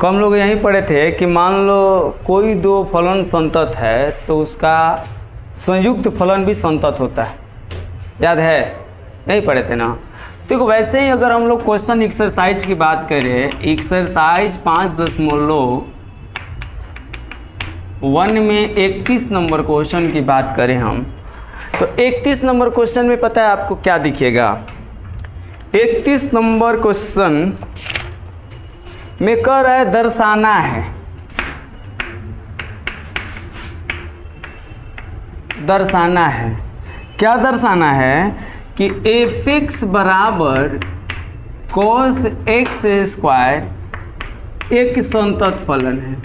हम लोग यहीं पढ़े थे कि मान लो कोई दो फलन संतत है तो उसका संयुक्त फलन भी संतत होता है, याद है? नहीं पढ़े थे ना? देखो वैसे ही अगर हम लोग क्वेश्चन एक्सरसाइज की बात करें, एक्सरसाइज 5.1 में 31 नंबर क्वेश्चन की बात करें हम, तो 31 नंबर क्वेश्चन में पता है आपको क्या दिखेगा? 31 नंबर क्वेश्चन में कह रहा है दर्शाना है, दर्शाना है क्या? दर्शाना है कि f(x) बराबर cos x स्क्वायर एक संतत फलन है।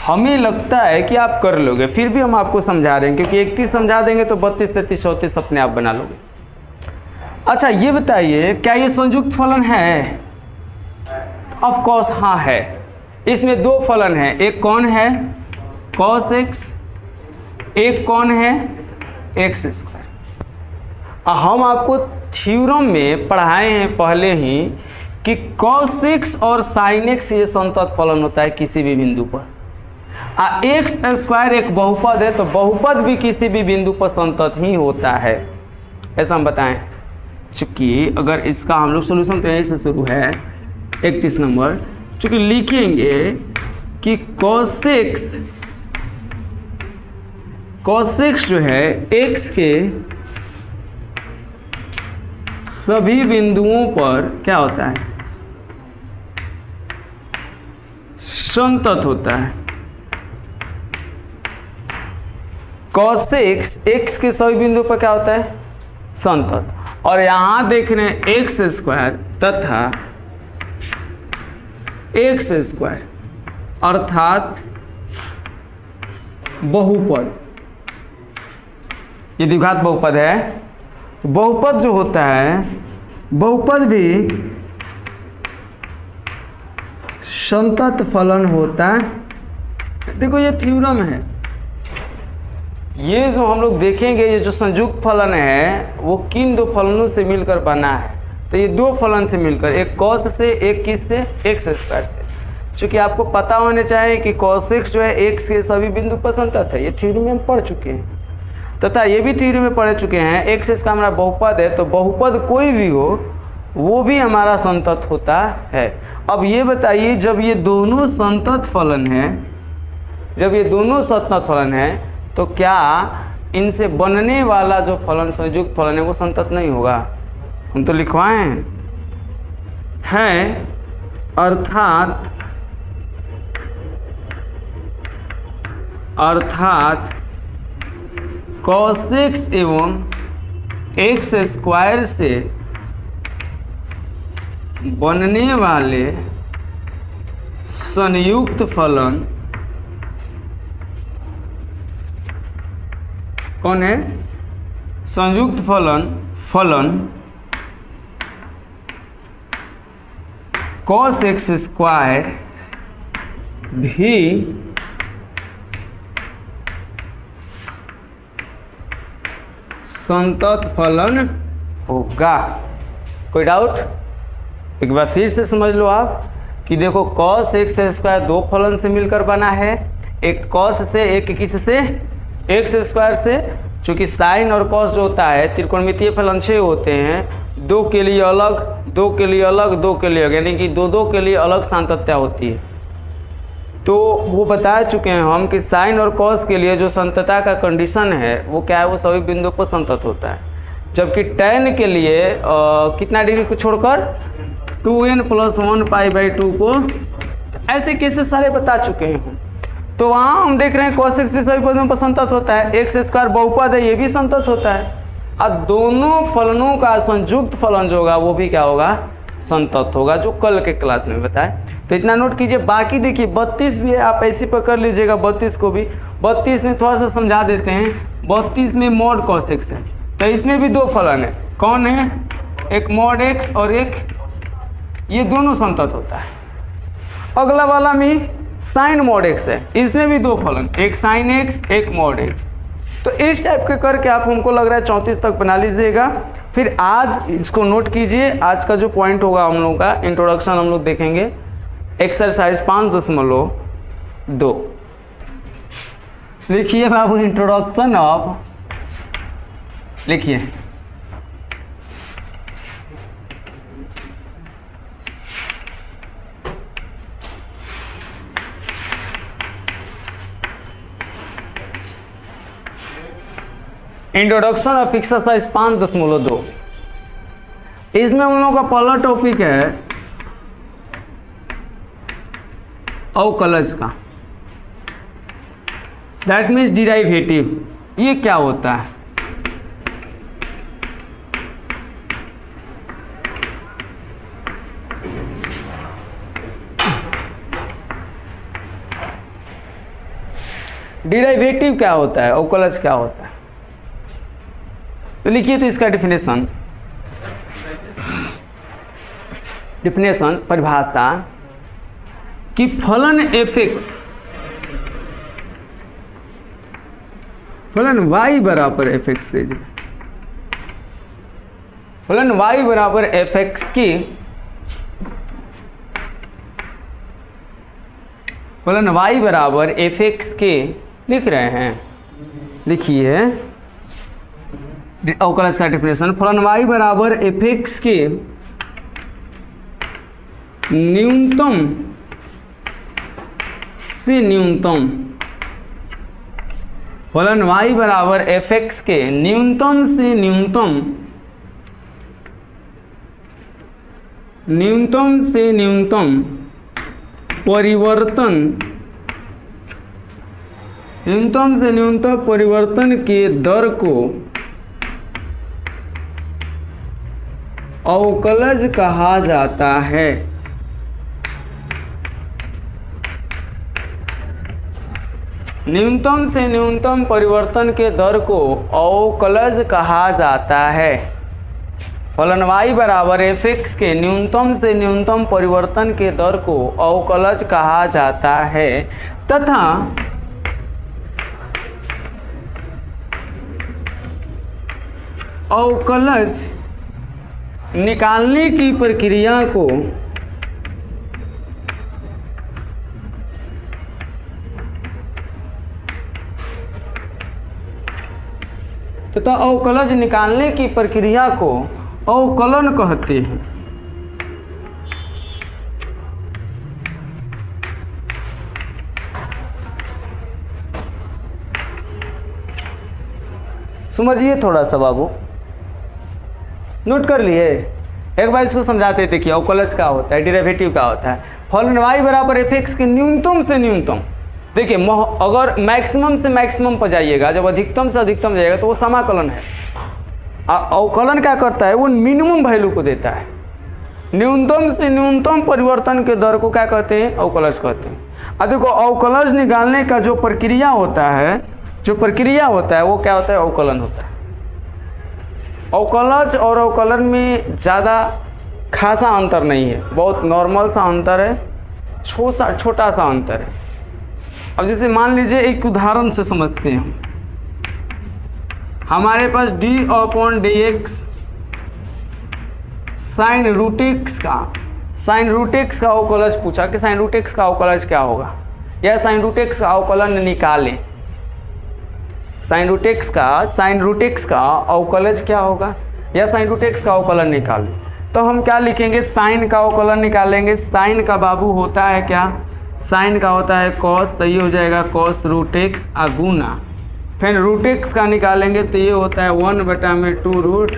हमें लगता है कि आप कर लोगे, फिर भी हम आपको समझा रहे हैं क्योंकि 31 समझा देंगे तो 32, 33, 34 अपने आप बना लोगे। अच्छा ये बताइए क्या ये संयुक्त फलन है? ऑफ कोर्स हाँ है। इसमें दो फलन है, एक कौन है? cos x, एक कौन है? x square. हम आपको थ्योरम में पढ़ाए हैं पहले ही कि cos x और sin x ये संतत फलन होता है किसी भी बिंदु पर। x स्क्वायर एक बहुपद है तो बहुपद भी किसी भी बिंदु पर संतत ही होता है, ऐसा हम बताएं। चूँकि अगर इसका हम लोग सोल्यूशन तो यहीं से शुरू है 31 नंबर, चूँकि लिखेंगे कि cos x जो है x के सभी बिंदुओं पर क्या होता है? संतत होता है। cos x x के सभी बिंदु पर क्या होता है? संतत। और यहाँ देख रहे हैं एक्स स्क्वायर तथा एक्स स्क्वायर अर्थात बहुपद, ये द्विघात बहुपद है। तो बहुपद जो होता है, बहुपद भी संतत फलन होता है। देखो ये थ्योरम है, ये जो हम लोग देखेंगे ये जो संयुक्त फलन है वो किन दो फलनों से मिलकर बना है? तो ये दो फलन से मिलकर, एक cos से, एक किस से? एक्स स्क्वायर से। चूँकि आपको पता होने चाहिए कि cos x जो है x के सभी बिंदु पर संतत है, ये थ्योरी में हम पढ़ चुके हैं, तथा ये भी थ्योरी में पढ़ चुके हैं x इसका हमारा बहुपद है, तो बहुपद कोई भी हो वो भी हमारा संतत होता है। अब ये बताइए जब ये दोनों संतत फलन है, जब ये दोनों संतत फलन है तो क्या इनसे बनने वाला जो फलन संयुक्त फलन है वो संतत नहीं होगा? हम तो लिखवाए हैं, अर्थात cos x एवं एक्स स्क्वायर से बनने वाले संयुक्त फलन कौन है? संयुक्त फलन cos x स्क्वायर भी संतत फलन होगा। कोई डाउट? एक बार फिर से समझ लो आप कि देखो cos x स्क्वायर दो फलन से मिलकर बना है, एक cos से, एक किस से? एक्स स्क्वायर से। चूँकि साइन और कॉस जो होता है त्रिकोणमितीय फलन 6 होते हैं, दो के लिए अलग, दो के लिए अलग, दो के लिए अलग, यानी कि दो के लिए अलग सांतत्य होती है। तो वो बता चुके हैं हम कि साइन और कॉस के लिए जो संतता का कंडीशन है वो क्या है? वो सभी बिंदुओं पर संतत होता है। जबकि tan के लिए कितना डिग्री को छोड़कर 2n+1π/2 को, ऐसे केसेस सारे बता चुके हैं हम। तो वहाँ हम देख रहे हैं cos x भी सभी पदों पर संतत होता है, एक्स स्क्वायर बहुपद है ये भी संतत होता है, और दोनों फलनों का संयुक्त फलन जो होगा वो भी क्या होगा? संतत होगा, जो कल के क्लास में बताए। तो इतना नोट कीजिए। बाकी देखिए 32 भी है, आप ऐसे पकड़ लीजिएगा 32 को भी। 32 में थोड़ा सा समझा देते हैं। 32 में mod cos x है, तो इसमें भी दो फलन है। कौन है? एक mod x और एक, ये दोनों संतत होता है। अगला वाला में साइन mod x है, इसमें भी दो फलन, एक साइन x एक mod x। तो इस टाइप के करके आप हमको लग रहा है 34 तक बना लीजिएगा। फिर आज इसको नोट कीजिए, आज का जो पॉइंट होगा हम लोगों का इंट्रोडक्शन हम लोग देखेंगे एक्सरसाइज 5.2। लिखिए बाबू इंट्रोडक्शन ऑफ, लिखिए इंट्रोडक्शन ऑफ एक्सरसाइज 5.2। इसमें हम लोगों का पहला टॉपिक है अवकलज का, दैट मीन्स डिराइवेटिव। ये क्या होता है? डिराइवेटिव क्या होता है, अवकलज क्या होता है? तो लिखिए तो इसका डेफिनेशन, परिभाषा कि फलन एफ(x), फलन y बराबर एफ(x) से, फलन y बराबर एफ(x) की, फलन y बराबर एफ(x) के लिख रहे हैं। लिखिए अवकलज का डेफिनेशन, फलन y बराबर एफ(x) के न्यूनतम से न्यूनतम, फलन y बराबर एफ(x) के न्यूनतम से न्यूनतम, न्यूनतम से न्यूनतम परिवर्तन, न्यूनतम से न्यूनतम परिवर्तन के दर को अवकलज कहा जाता है। न्यूनतम से न्यूनतम परिवर्तन के दर को अवकलज कहा जाता है। फलन y बराबर एफ(x) के न्यूनतम से न्यूनतम परिवर्तन के दर को अवकलज कहा जाता है तथा अवकलज निकालने की प्रक्रिया को तथा अवकलज निकालने की प्रक्रिया को अवकलन कहते हैं। समझिए थोड़ा सा बाबू, नोट कर लिए। एक बार इसको समझाते थे कि अवकलज क्या होता है, डेरिवेटिव क्या होता है। फलन y बराबर एफ(x) के न्यूनतम से न्यूनतम, देखिए अगर मैक्सिमम से मैक्सिमम पर जाइएगा, जब अधिकतम से अधिकतम जाएगा तो वो समाकलन है। अवकलन क्या करता है, वो मिनिमम वैल्यू को देता है। न्यूनतम से न्यूनतम परिवर्तन के दर को क्या कहते हैं, अवकलज कहते हैं। अब देखो अवकलज निकालने का जो प्रक्रिया होता है, जो प्रक्रिया होता है वो क्या होता है, अवकलन होता है। अवकलज और अवकलन में ज़्यादा खासा अंतर नहीं है, बहुत नॉर्मल सा अंतर है, छोटा सा अंतर है। अब जैसे मान लीजिए एक उदाहरण से समझते हैं, हमारे पास d/dx साइन रूट एक्स का, साइन रूट एक्स का अवकलज पूछा कि साइन रूट एक्स का अवकलज क्या होगा, या साइन रूट एक्स का अवकलन निकालें। साइन रूट एक्स का अवकलज क्या होगा, या साइन रूट एक्स का अवकलन निकालें। तो हम क्या लिखेंगे, साइन का अवकलन निकालेंगे। साइन का बाबू होता है क्या, साइन का होता है कॉस, तो ये हो जाएगा कॉस रूट एक्स गुना, फिर रूट एक्स का निकालेंगे तो ये होता है 1/2 रूट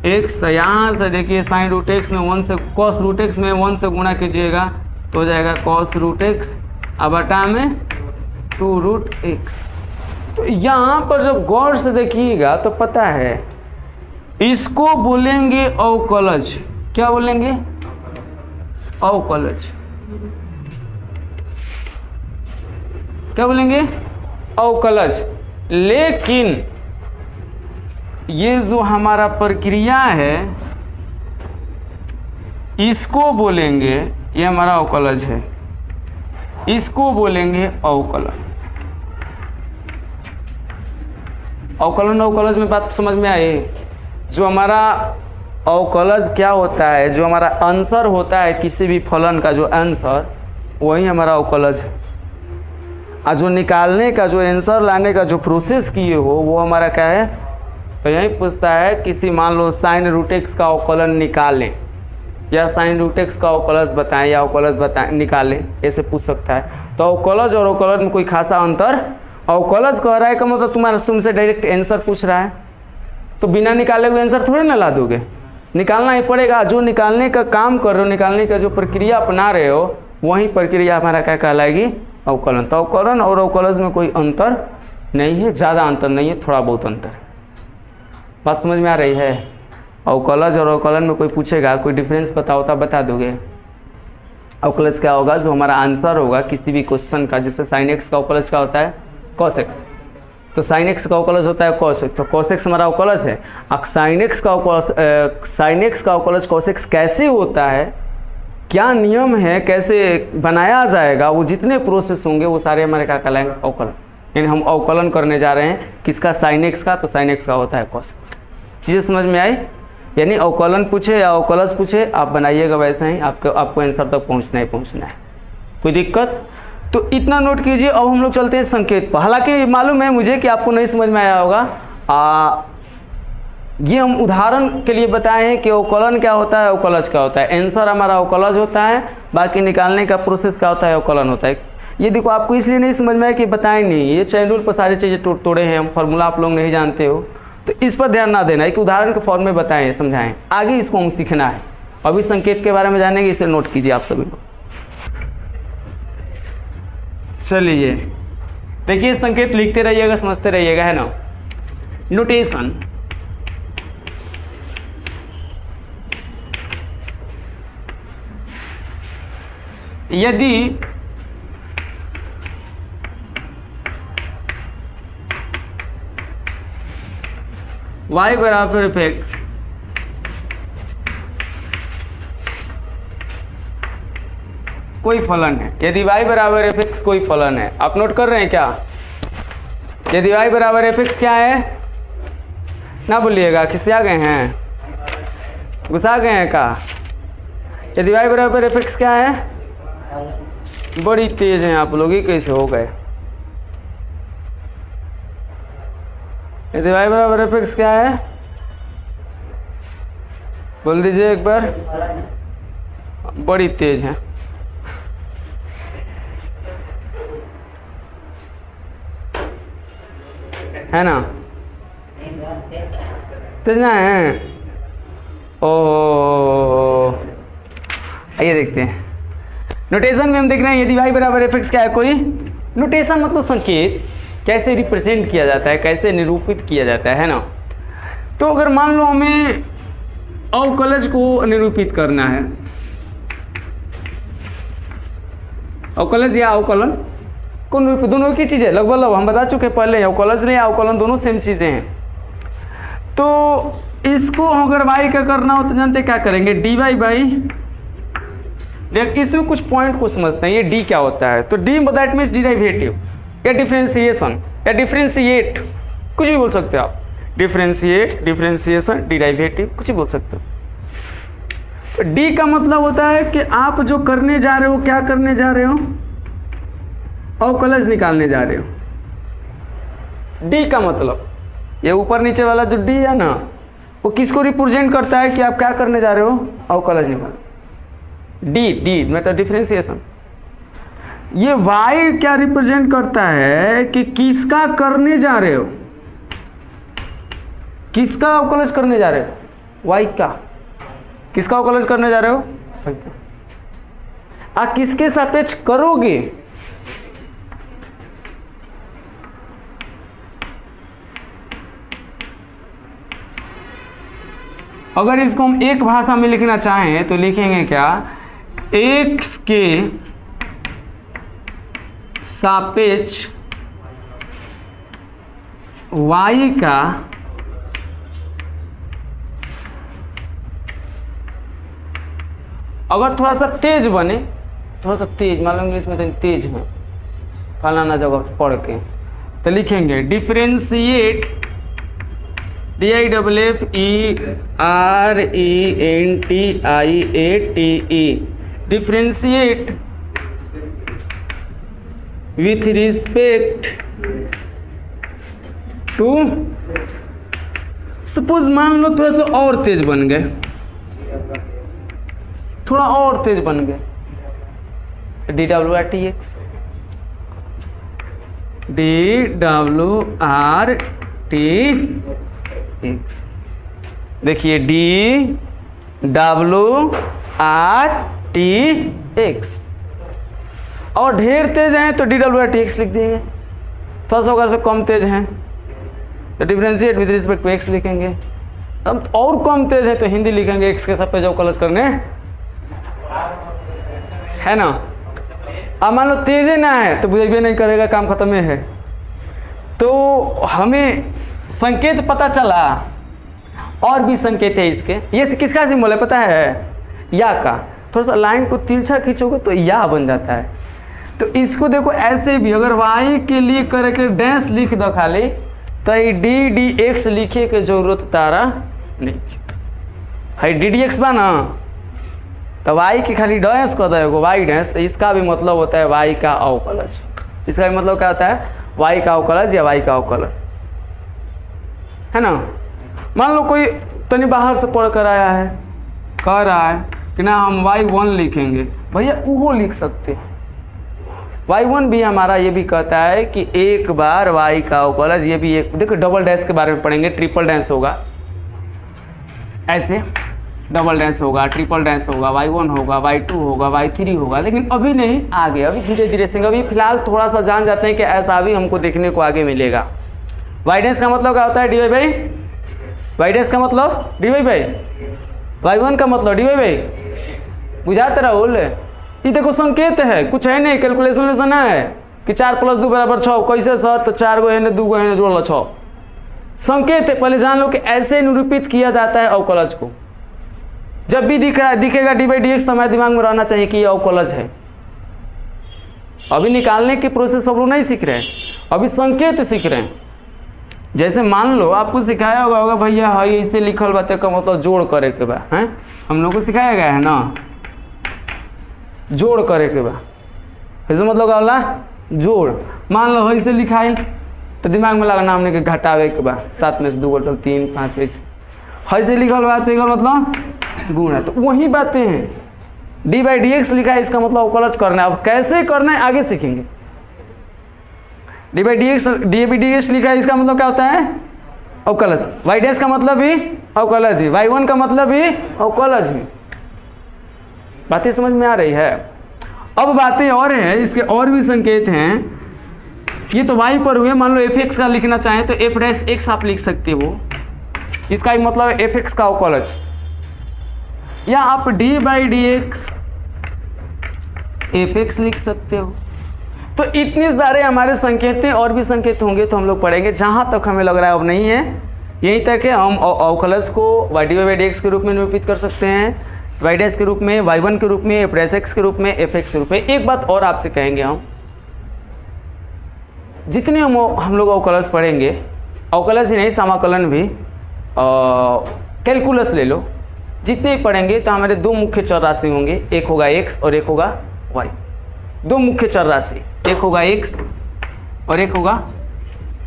एक्स। तो यहाँ से देखिए साइन रूट एक्स में 1 से, कॉस रूट एक्स में 1 से गुणा कीजिएगा तो हो जाएगा कॉस रूट एक्स बटा में 2 रूट एक्स। तो यहाँ पर जब गौर से देखिएगा तो पता है इसको बोलेंगे अवकलज। क्या बोलेंगे, अवकलज। क्या बोलेंगे, अवकलज। लेकिन ये जो हमारा प्रक्रिया है इसको बोलेंगे, ये हमारा अवकलज है, इसको बोलेंगे अवकलन। अवकलन अवकलज में बात समझ में आए। जो हमारा अवकलज क्या होता है, जो हमारा आंसर होता है किसी भी फलन का जो आंसर, वही हमारा अवकलज है। और जो निकालने का, जो आंसर लाने का जो प्रोसेस किए हो, वो हमारा क्या है। तो यही पूछता है किसी, मान लो साइन रूट एक्स का अवकलन निकालें, या साइन रूट एक्स का अवकलज बताएं, या अवकलज बताएं निकालें, ऐसे पूछ सकता है। तो अवकलज और अवकलज में कोई खासा अंतर, अवकलज कह रहा है का मतलब तुम्हारा तुमसे डायरेक्ट आंसर पूछ रहा है, तो बिना निकाले हुए आंसर थोड़ी ना ला दोगे, निकालना ही पड़ेगा। जो निकालने का काम कर रहे हो, निकालने का जो प्रक्रिया अपना रहे हो, वही प्रक्रिया हमारा क्या कहलाएगी, अवकलन। तो अवकलन और अवकलज में कोई अंतर नहीं है, ज़्यादा अंतर नहीं है, थोड़ा बहुत अंतर है। बात समझ में आ रही है। अवकलज और अवकलन में कोई पूछेगा कोई डिफरेंस बताओ तो बता दोगे। अवकलज क्या होगा, जो हमारा आंसर होगा किसी भी क्वेश्चन का, जैसे साइन एक्स का अवकलज क्या होता है, कॉस एक्स। तो साइन एक्स का अवकलज होता है कॉस एक्स, तो कॉस एक्स हमारा अवकलज है। अब साइन एक्स का अवकलज कॉस एक्स कैसे होता है, क्या नियम है, कैसे बनाया जाएगा, वो जितने प्रोसेस होंगे वो सारे हमारे क्या कहलाएंगे, अवकलन। यानी हम अवकलन करने जा रहे हैं किसका, साइन एक्स का, तो साइन एक्स का होता है कॉस। चीज़ें समझ में आई। यानी अवकलन पूछे या अवकलज पूछे, आप बनाइएगा वैसा ही, आपको आंसर तक पहुंचना ही पहुंचना है, कोई दिक्कत। तो इतना नोट कीजिए। अब हम लोग चलते हैं संकेत पर। हालांकि मालूम है मुझे कि आपको नहीं समझ में आया होगा, ये हम उदाहरण के लिए बताए हैं कि अवकलन क्या होता है, अवकलज क्या होता है। आंसर हमारा अवकलज होता है, बाकी निकालने का प्रोसेस क्या होता है, अवकलन होता है। ये देखो आपको इसलिए नहीं समझ में आया कि बताएं नहीं, ये चैन रूल पर सारी चीज़ें तोड़े हैं हम, फार्मूला आप लोग नहीं जानते हो, तो इस पर ध्यान ना देना। एक उदाहरण के फॉर्म में बताएं, समझाएं, आगे इसको हम सीखना है। अभी संकेत के बारे में जानेंगे, इसे नोट कीजिए आप सभी लोग। चलिए देखिए, संकेत लिखते रहिएगा, समझते रहिएगा, है ना। नोटेशन, यदि y बराबर एफ एक्स कोई फलन है, यदि y बराबर एफ एक्स कोई फलन है, आप नोट कर रहे हैं क्या। यदि y बराबर एफ एक्स क्या है, ना बोलिएगा, किससे आ गए हैं, घुसा गए हैं का। यदि y बराबर एफ एक्स क्या है, बड़ी तेज हैं आप लोग, ही कैसे हो गए। यदि y बराबर एफ एक्स क्या है, बोल दीजिए एक बार, बड़ी तेज है। है ना, तेज ना है। ओ आइए देखते हैं। नोटेशन में हम देख रहे हैं यदि y बराबर एफ एक्स क्या है कोई, नोटेशन मतलब संकेत, कैसे रिप्रेजेंट किया जाता है, कैसे निरूपित किया जाता है ना। तो अगर मान लो हमें अवकलज को निरूपित करना है, अवकलज या अवकलन को निरूपित, दोनों की चीज़ें लगभग हम बता चुके पहले, अवकलज या अवकलन दोनों सेम चीज़ें हैं। तो इसको अगर y का करना हो तो जानते क्या करेंगे, dy बाई, इसमें कुछ पॉइंट को समझते हैं, ये d क्या होता है। तो d दैट मीन्स डिराइवेटिव या डिफ्रेंसिएशन या डिफ्रेंशिएट, कुछ भी बोल सकते हो आप, डिफ्रेंशिएट, डिफ्रेंसिएशन, डिराइवेटिव, कुछ भी बोल सकते हो। तो d का मतलब होता है कि आप जो करने जा रहे हो, क्या करने जा रहे हो, अवकलज निकालने जा रहे हो। d का मतलब ये ऊपर नीचे वाला जो d है ना, वो किसको रिप्रेजेंट करता है कि आप क्या करने जा रहे हो, अवकलज निकाल। d मतलब डिफ्रेंसिएशन। ये y क्या रिप्रेजेंट करता है कि किसका करने जा रहे हो, किसका अवकलज करने जा रहे हो, y का, किसका अवकलज करने जा रहे हो, किसके सापेक्ष करोगे, अगर इसको हम एक भाषा में लिखना चाहें तो लिखेंगे क्या, x के सापेक्ष y का अगर थोड़ा सा तेज बने, थोड़ा सा तेज, मान लो इंग्लिश में तो तेज है फलाना जगह पढ़ के, तो लिखेंगे differentiate DIFFERENTIATE, differentiate with respect to, suppose मान लो थोड़ा सा और तेज बन गए, थोड़ा और तेज बन गए, DWRTX, DWRTX, देखिए DWRTX, और ढेर तेज हैं तो DWRTX लिख देंगे, थोड़ा सा होगा कम तेज हैं तो differentiate with respect to x लिखेंगे, अब और कम तेज है तो हिंदी लिखेंगे एक्स के सब पे जो कलश करने है ना। अब मान लो तेज ना है तो बुझेबे नहीं करेगा, काम खत्म है। तो हमें संकेत पता चला, और भी संकेत है इसके। ये किसका सिंबल है पता है? या का। थोड़ा सा लाइन को तिरछा खींचोगे तो या बन जाता है। तो इसको देखो ऐसे भी, अगर y के लिए करके डैश लिख दो खाली, तो DDX लिखे के जरूरत तारा नहीं है। DDX बा ना, तो y की खाली डैश कर दो y डैश, तो इसका भी मतलब होता है y का अवकलज। इसका भी मतलब क्या होता है? y का अवकलज या y का अवकलन, है ना। मान लो कोई तनी बाहर से पढ़ कर आया है, कह रहा है कि ना हम y1 लिखेंगे, भैया वो लिख सकते हैं। y1 भी हमारा ये भी कहता है कि एक बार y का अवकलज, ये भी एक, देखो डबल डैश के बारे में पढ़ेंगे, ट्रिपल डैश होगा, ऐसे डबल डैश होगा, ट्रिपल डैश होगा, y1 होगा, y2 होगा, y3 होगा, लेकिन अभी नहीं, आगे अभी धीरे धीरे से, अभी फिलहाल थोड़ा सा जान जाते हैं कि ऐसा भी हमको देखने को आगे मिलेगा। y डैश का मतलब क्या होता है? dy बाई, y डैश का मतलब dy बाई, y1 का मतलब dy बाई, बुझाते रहो। ये देखो संकेत है, कुछ है नहीं, कैलकुलेशन है कि 4 + 2 = 6, कैसे सर? तो 4 गो है ने 2 गो है ने जोड़ लो 6, संकेत है। पहले जान लो कि ऐसे निरूपित किया जाता है अवकलज को। जब भी दिखेगा d/dx तो हमारे दिमाग में रहना चाहिए कि ये अवकलज है। अभी निकालने की प्रोसेस सब लोग नहीं सीख रहे हैं, अभी संकेत सीख रहे हैं। जैसे मान लो आपको सिखाया होगा भैया हाँ इसे लिखल बात का मतलब जोड़ करे के बा, हैं हम लोग को सिखाया गया है ना, जोड़ करे के बा, ऐसे मतलब क्या होला? जोड़। मान लो इसे लिखाई तो दिमाग में लगना हमने के घटावे के बा, 7 में से 2 घटल 3 5 वैसे ऐसे लिखल बात मतलब गुण है। तो वही बातें हैं, d/dx लिखा है, इसका मतलब अवकलज करना है। अब कैसे करना है आगे सीखेंगे। d/dx लिखा है, इसका मतलब क्या होता है? अवकलज। y डैश का मतलब भी अवकलज ही, y1 का मतलब भी अवकलज ही। बातें समझ में आ रही है? अब बातें और हैं, इसके और भी संकेत हैं। ये तो y पर हुए, मान लो fx का लिखना चाहें तो f' आप लिख सकते हो, इसका ही मतलब fx का अवकलज, या आप d/dx fx लिख सकते हो। तो इतने सारे हमारे संकेत हैं, और भी संकेत होंगे तो हम लोग पढ़ेंगे। जहाँ तक हमें लग रहा है अब नहीं है, यहीं तक है। हम अवकलज को y/dx के रूप में निरूपित कर सकते हैं, y डैश के रूप में, y1 के रूप में, f' के रूप में, fx के रूप में। एक बात और आपसे कहेंगे, हम जितने हम लोग अवकलज पढ़ेंगे, अवकलज ही नहीं समाकलन भी, कैलकुलस ले लो, जितने पढ़ेंगे तो हमारे 2 मुख्य चर राशि होंगे, एक होगा x और एक होगा y। 2 मुख्य चर राशि, एक होगा x और एक होगा,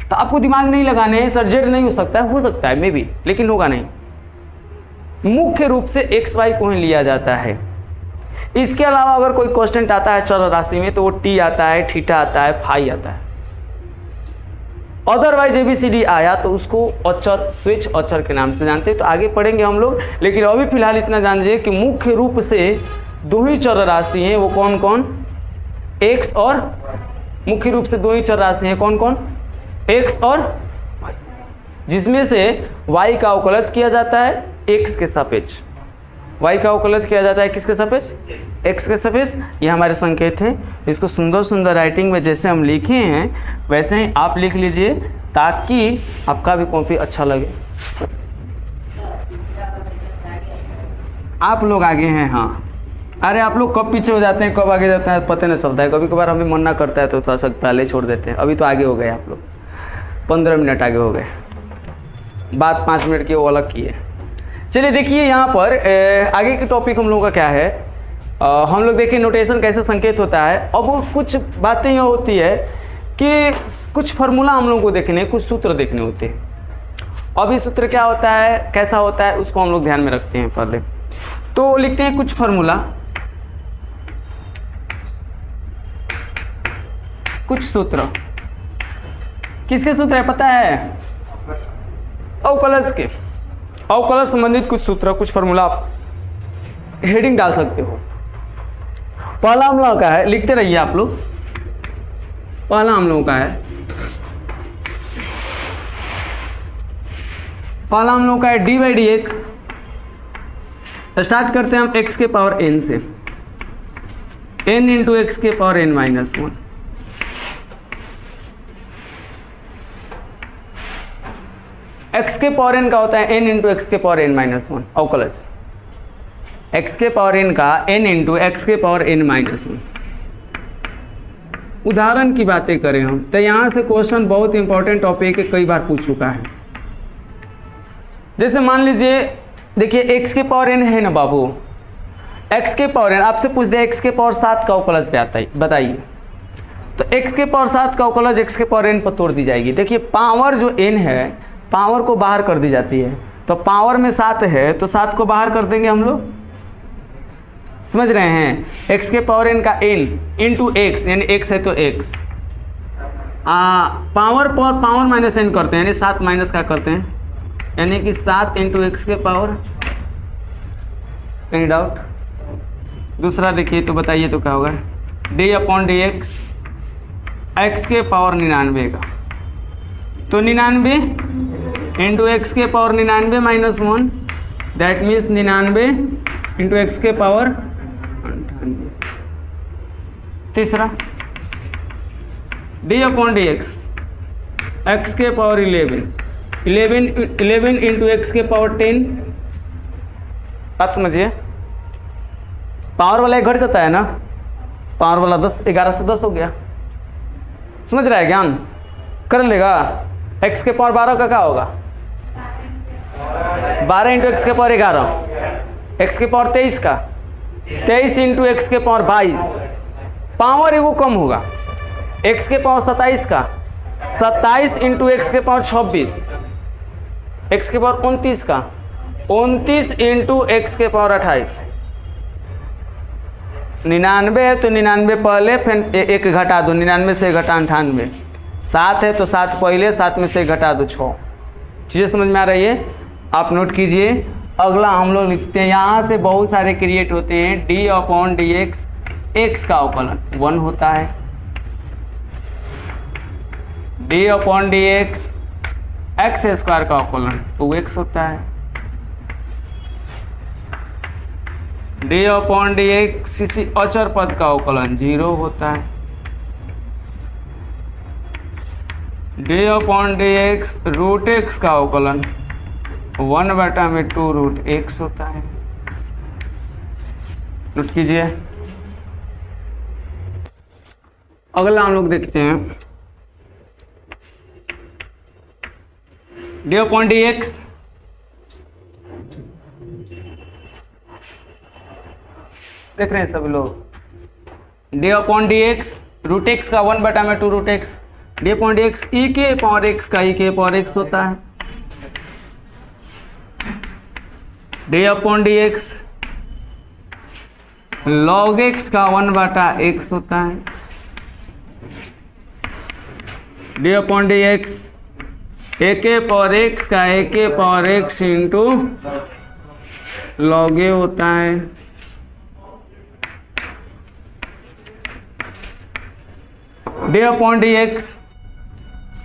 तो आपको दिमाग नहीं लगाने हैं, सर जेड नहीं हो सकता है मे बी, लेकिन होगा नहीं। मुख्य रूप से एक्स वाई को ही लिया जाता है। इसके अलावा अगर कोई कांस्टेंट आता है चर राशि में तो वो टी आता है, थीटा आता है, फाई आता है। अदरवाइज ABCD आया तो उसको अचर, स्विच अचर के नाम से जानते हैं। तो आगे पढ़ेंगे हम लोग, लेकिन अभी फिलहाल इतना जान लीजिए कि मुख्य रूप से 2 ही चर राशि हैं। वो कौन कौन? एक्स और, मुख्य रूप से 2 ही चर राशि हैं, कौन कौन? एक्स और वाई, जिसमें से y का अवकलज किया जाता है x के सापेक्ष, y का अवकलज किया जाता है किसके सापेक्ष? x के सापेक्ष। ये हमारे संकेत हैं। इसको सुंदर सुंदर राइटिंग में जैसे हम लिखे हैं वैसे ही आप लिख लीजिए, ताकि आपका भी कॉपी अच्छा लगे। आप लोग आगे हैं, हाँ। अरे आप लोग कब पीछे हो जाते हैं, कब आगे जाते हैं पता नहीं चलता है। कभी कभार हमें मन ना करता है तो थोड़ा सा पहले छोड़ देते हैं। अभी तो आगे हो गए आप लोग, 15 मिनट आगे हो गए। बात 5 मिनट की वो अलग की है। चलिए देखिए यहाँ पर आगे की टॉपिक हम लोगों का क्या है, हम लोग देखिए नोटेशन कैसे संकेत होता है। अब वो कुछ बातें यह होती है कि कुछ फार्मूला हम लोगों को देखने, कुछ सूत्र देखने होते हैं। अब ये सूत्र क्या होता है, कैसा होता है, उसको हम लोग ध्यान में रखते हैं। पहले तो लिखते हैं कुछ फार्मूला, कुछ सूत्र। किसके सूत्र है पता है? अवकलज के, अवकलज संबंधित कुछ सूत्र, कुछ फार्मूला आप हेडिंग डाल सकते हो। पहला हम लोगों का है, लिखते रहिए आप लोग। पहला हम लोगों का है, पहला हम लोगों का है D by D x. Start करते हैं हम x के पावर n से, n इंटू एक्स के पावर n माइनस 1। x के पावर n का होता है n इंटू एक्स के पावर n माइनस 1 अवकलज। x के पावर n का n इंटू एक्स के पावर n माइनस 1। उदाहरण की बातें करें हम तो यहाँ से क्वेश्चन बहुत इंपॉर्टेंट टॉपिक है, कई बार पूछ चुका है। जैसे मान लीजिए, देखिए x के पावर n है ना बाबू, x के पावर n आपसे पूछ दे x के पावर 7 का अवकलज पे आता है, बताइए। तो x के पावर 7 का अवकलज x के पावर n पर तोड़ दी जाएगी। देखिए पावर जो n है, पावर को बाहर कर दी जाती है। तो पावर में 7 है तो 7 को बाहर कर देंगे हम लोग, समझ रहे हैं। x के पावर n का n इंटू एक्स, यानी x है तो x, पावर पर पावर माइनस n करते हैं, यानी 7 माइनस का करते हैं, यानी कि 7 इंटू एक्स के पावर। Any doubt? दूसरा देखिए तो बताइए तो क्या होगा, D upon d x, x के पावर 99 का, तो 99 इंटू एक्स के power 99 minus 1, that means 99 into x के पावर 98। तीसरा D upon d x, x के पावर 11 इंटू एक्स के पावर 10। बात समझिए, पावर वाला एक घट जाता है ना, पावर वाला 10, 11 से 10 हो गया। समझ रहा है ज्ञान? कर लेगा। एक्स के पावर 12 का क्या होगा, 12 इंटू एक्स के पावर 11, एक्स के पावर 23 का, 23 इंटू एक्स के पावर 22, पावर एगो कम होगा। एक्स के पावर 27 का, 27 इंटू एक्स के पावर 26, एक्स के पावर 29 का, 29 इंटू एक्स के पावर 28। 99 है तो 99 पहले, फिर एक घटा दो, 99 से घटा 98। 7 है तो 7 पहले, 7 में से घटा दो 6। चीज़ें समझ में आ रही है? आप नोट कीजिए। अगला हम लोग लिखते हैं, यहाँ से बहुत सारे क्रिएट होते हैं। D upon d x, x का अवकलन 1 होता है। D upon d x, x square का अवकलन 2x होता है। डी अपॉन डी एक्स किसी अचर पद का अवकलन 0 होता है। D upon d x root x का अवकलन 1/2 रूट एक्स होता है। नोट कीजिए। अगला हम लोग देखते हैं, डी अपॉन डी एक्स, देख रहे हैं सब लोग। D upon d x root x का 1/2 root x, d upon d x e के पावर एक्स का ई के पावर एक्स होता है। D upon d x log x का 1/x होता है। डी अपॉन डी एक्स ए के पावर एक्स का ए के पावर एक्स इंटू लॉग ए होता है। D upon d x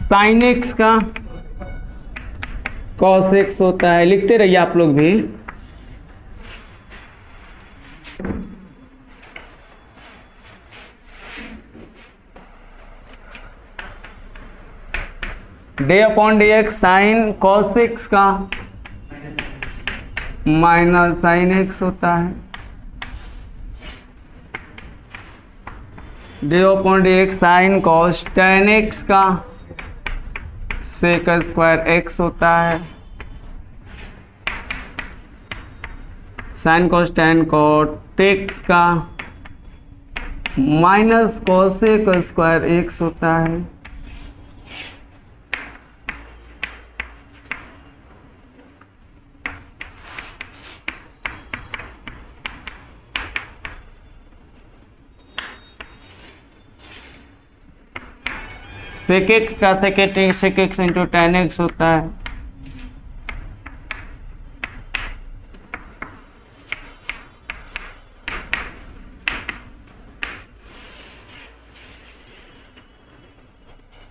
sine x का कॉस एक्स होता है। लिखते रहिए आप लोग भी। D upon d x sine cos x का माइनस साइन एक्स होता है। D upon d x sine cos tan x का सेक स्क्वायर एक्स होता है। Sine cos tan cot x का माइनस कॉसेक स्क्वायर एक्स होता है। सेक एक्स का sec x into tan x होता है।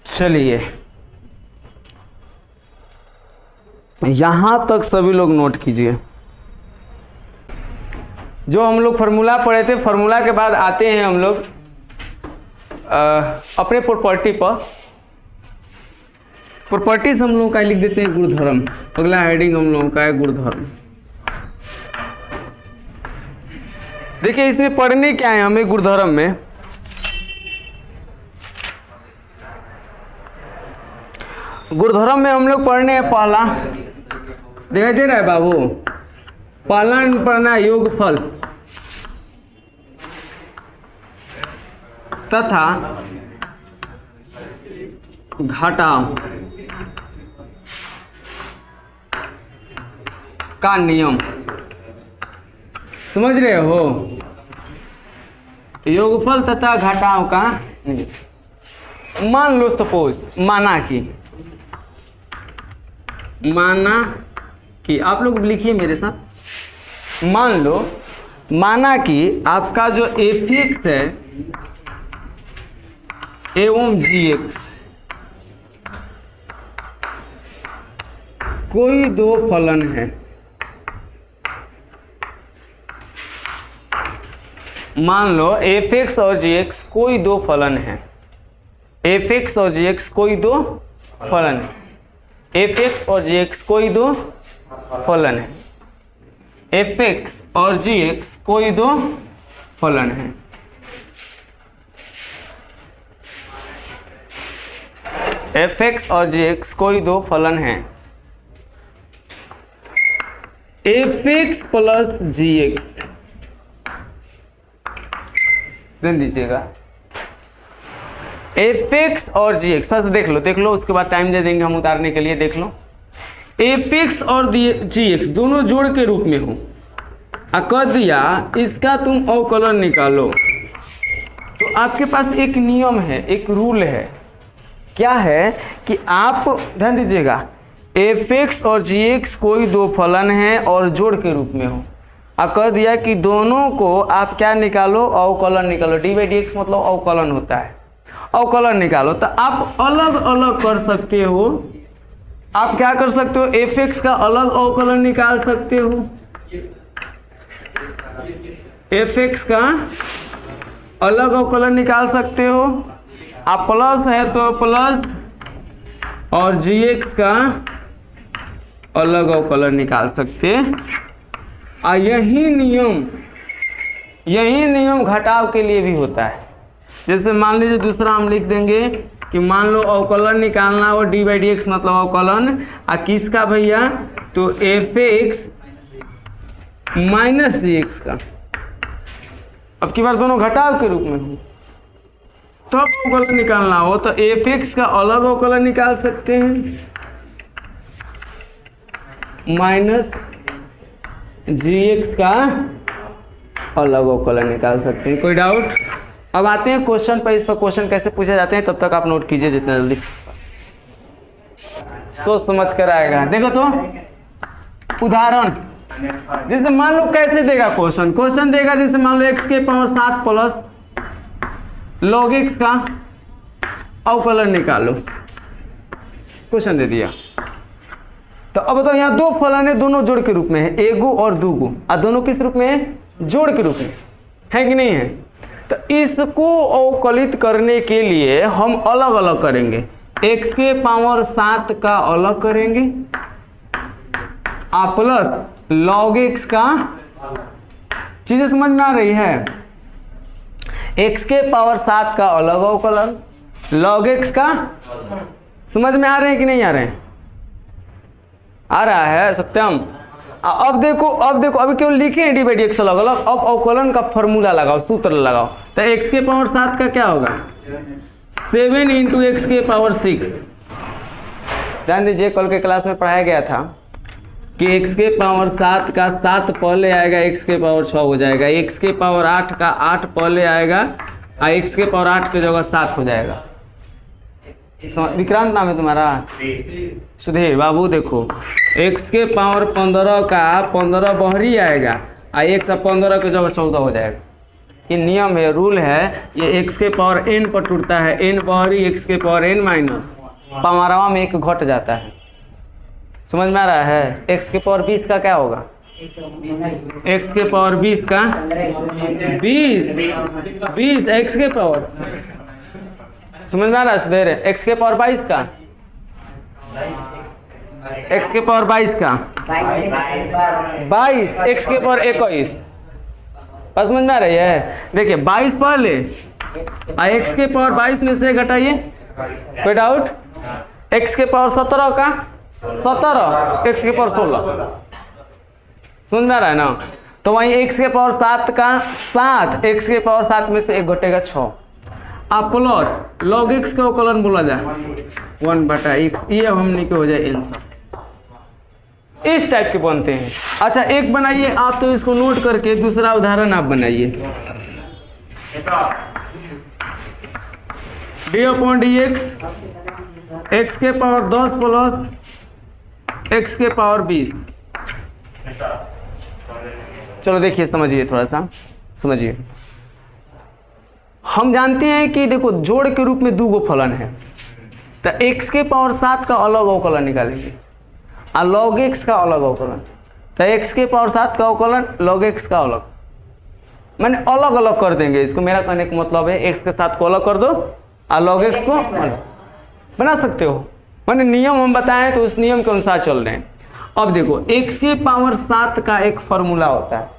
चलिए यहां तक सभी लोग नोट कीजिए। जो हम लोग फार्मूला पढ़े थे, फार्मूला के बाद आते हैं हम लोग अपने प्रॉपर्टी पर। प्रॉपर्टीज हम लोगों का लिख देते हैं गुणधर्म। अगला हेडिंग हम लोगों का है गुणधर्म। देखिए इसमें पढ़ने क्या है हमें गुणधर्म में। गुणधर्म में हम लोग पढ़ने हैं पहला, दिखाई दे रहा है बाबू, पहला पढ़ना है योगफल तथा घटाव का नियम। समझ रहे हो? योगफल तथा घटाव का नियम। मान लो सपोज, माना कि आप लोग लिखिए मेरे साथ। मान लो, माना कि आपका जो एफ एक्स है एवं जी एक्स कोई दो फलन है। मान लो एफ एक्स और जी एक्स कोई दो फलन है। एफ एक्स और जी एक्स कोई दो फलन है। एफ एक्स और जी एक्स कोई दो फलन है। एफ एक्स और जी एक्स कोई दो फलन है। एफ एक्स और जी एक्स कोई दो फलन है। एफ एक्स प्लस जी एक्स ध्यान दीजिएगा। एफ एक्स और जी एक्स देख लो, उसके बाद टाइम दे देंगे हम उतारने के लिए। देख लो, एफ एक्स और जी एक्स दोनों जोड़ के रूप में हो, कह दिया इसका तुम अवकलन निकालो, तो आपके पास एक नियम है, एक रूल है। क्या है कि आप ध्यान दीजिएगा, एफ एक्स और जी एक्स कोई दो फलन है और जोड़ के रूप में हो, कह दिया कि दोनों को आप क्या निकालो, अवकलन निकालो। डी बाई डी एक्स मतलब अवकलन होता है, अवकलन निकालो। तो आप अलग अलग कर सकते हो। आप क्या कर सकते हो, एफ एक्स का अलग अवकलन निकाल सकते हो, एफ एक्स का अलग अवकलन निकाल सकते हो। आप प्लस है तो प्लस और जी एक्स का अलग अवकलन निकाल सकते। यही नियम घटाव के लिए भी होता है। जैसे मान लीजिए दूसरा हम लिख देंगे कि मान लो अवकलन निकालना हो डी बाई डी एक्स मतलब अवकलन किसका भैया, तो एफ एक्स माइनस जी एक्स का। अब की बार दोनों घटाव के रूप में हो, तो अवकलन निकालना हो तो एफ एक्स का अलग अवकलन निकाल सकते हैं, माइनस जी एक्स का अलग अवकलन निकाल सकते हैं। कोई डाउट? अब आते हैं क्वेश्चन पर। इस पर क्वेश्चन कैसे पूछे जाते हैं तब तक आप नोट कीजिए जितना जल्दी सोच समझ कर आएगा। देखो तो उदाहरण, जैसे मान लो कैसे देगा क्वेश्चन देगा, जैसे मान लो x के पावर 7 प्लस log x का अवकलन निकालो, क्वेश्चन दे दिया। तो अब बताओ यहाँ दो फलन है, दोनों जोड़ के रूप में है, एगो और दूगो, और दोनों किस रूप में है, जोड़ के रूप में है कि नहीं है। तो इसको अवकलित करने के लिए हम अलग अलग करेंगे। x के पावर 7 का अलग करेंगे प्लस log x का, चीजें समझ में आ रही है, x के पावर 7 का अलग अवकलन, log x का, समझ में आ रहे हैं कि नहीं आ रहे हैं? आ रहा है सत्यम? अब देखो अभी केवल लिखे हैं डी बाई डी एक्स अलग अलग। अब अवकलन का फॉर्मूला लगाओ, सूत्र लगाओ। तो एक्स के पावर 7 का क्या होगा? 7 इंटू एक्स के पावर 6। ध्यान दीजिए, कल के क्लास में पढ़ाया गया था कि x के पावर 7 का 7 पहले आएगा, x के पावर 6 हो जाएगा। x के पावर 8 का 8 पहले आएगा और x के पावर 8 की जगह 7 हो जाएगा। विक्रांत नाम है तुम्हारा? सुधीर बाबू। देखो x के पावर 15 का 15 बहरी आएगा और x का 15 की जगह 14 हो जाएगा। ये नियम है, रूल है। ये x के पावर n पर टूटता है, n बहरी x के पावर n माइनस पावरवा में एक घट जाता है। समझ में आ रहा है? x के पावर 20 का क्या होगा? x के पावर 20 का 20 x के पावर, समझ में आ रहा है सुधीर? x के पावर 22 का, x के पावर 22 का 22, x के पावर 21। बस समझ में आ रही है? देखिए 22 पहले और x के पावर 22 में से घटाइए, कोई डाउट? x के पावर 17 का 17, x के पावर 16। समझ में आ रहा है ना? तो वहीं x के पावर 7 का 7, x के पावर 7 में से 1 घटेगा 6। अब प्लस log x का अवकलन बोला जाए 1/x, ये हमने के हो जाए आंसर। इस टाइप के बनते हैं। अच्छा एक बनाइए आप, तो इसको नोट करके दूसरा उदाहरण आप बनाइए। d/dx x के पावर 10 प्लस x के पावर 20। चलो देखिए, समझिए, थोड़ा सा समझिए। हम जानते हैं कि देखो जोड़ के रूप में 2 गो फलन है, तो x के पावर 7 का अलग अवकलन निकालेंगे और log x का अलग अवकलन। तो x के पावर 7 का अवकलन, log x का अलग, मैंने अलग अलग कर देंगे इसको। मेरा कहने का मतलब है x के 7 को अलग कर दो और log x को अलग बना सकते हो। मैंने नियम हम बताएं तो उस नियम के अनुसार चल रहे हैं। अब देखो x के पावर 7 का एक फॉर्मूला होता है,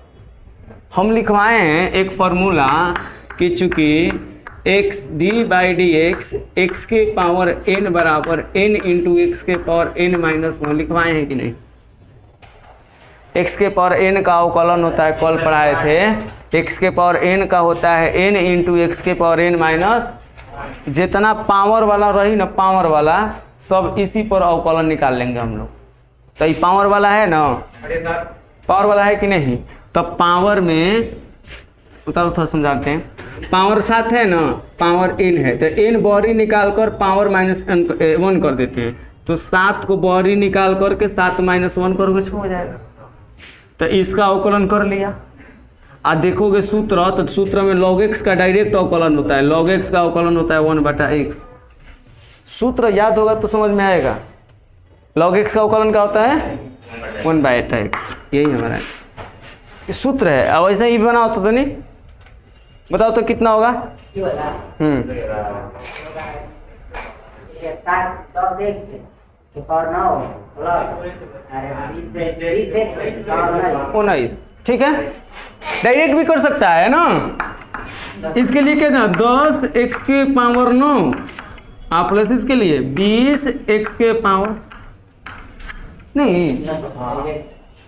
हम लिखवाए हैं एक फॉर्मूला कि चूंकि x d/dx x के पावर n बराबर n इंटू x के पावर n माइनस 1 लिखवाए हैं कि नहीं? x के पावर n का अवकलन होता है, कल पढ़ाए थे, x के पावर n का होता है n इंटू x के पावर n माइनस, जितना पावर वाला रही ना, पावर वाला सब इसी पर अवकलन निकाल लेंगे हम लोग। तो ये पावर वाला है ना, पावर वाला है कि नहीं? तो पावर में उतारो, थोड़ा समझाते हैं। पावर 7 है ना, पावर n है, तो n बहरी निकाल कर पावर -1 कर देते हैं। तो 7 को बहरी निकाल करके 7 - 1 करोगे 6 हो जाएगा। तो इसका अवकलन कर लिया। आज देखोगे सूत्र, तो सूत्र में log x का डायरेक्ट अवकलन होता है, log x का अवकलन होता है 1/x। सूत्र याद होगा तो समझ में आएगा। log x का अवकलन क्या होता है? 1/x। यही हमारा सूत्र है। अब ऐसा ही बनाओ तो नहीं, बताओ तो कितना होगा? ठीक है, डायरेक्ट भी कर सकता है ना। इसके लिए क्या था? 10x के पावर 9 आप प्लस इसके लिए 20x के पावर नहीं,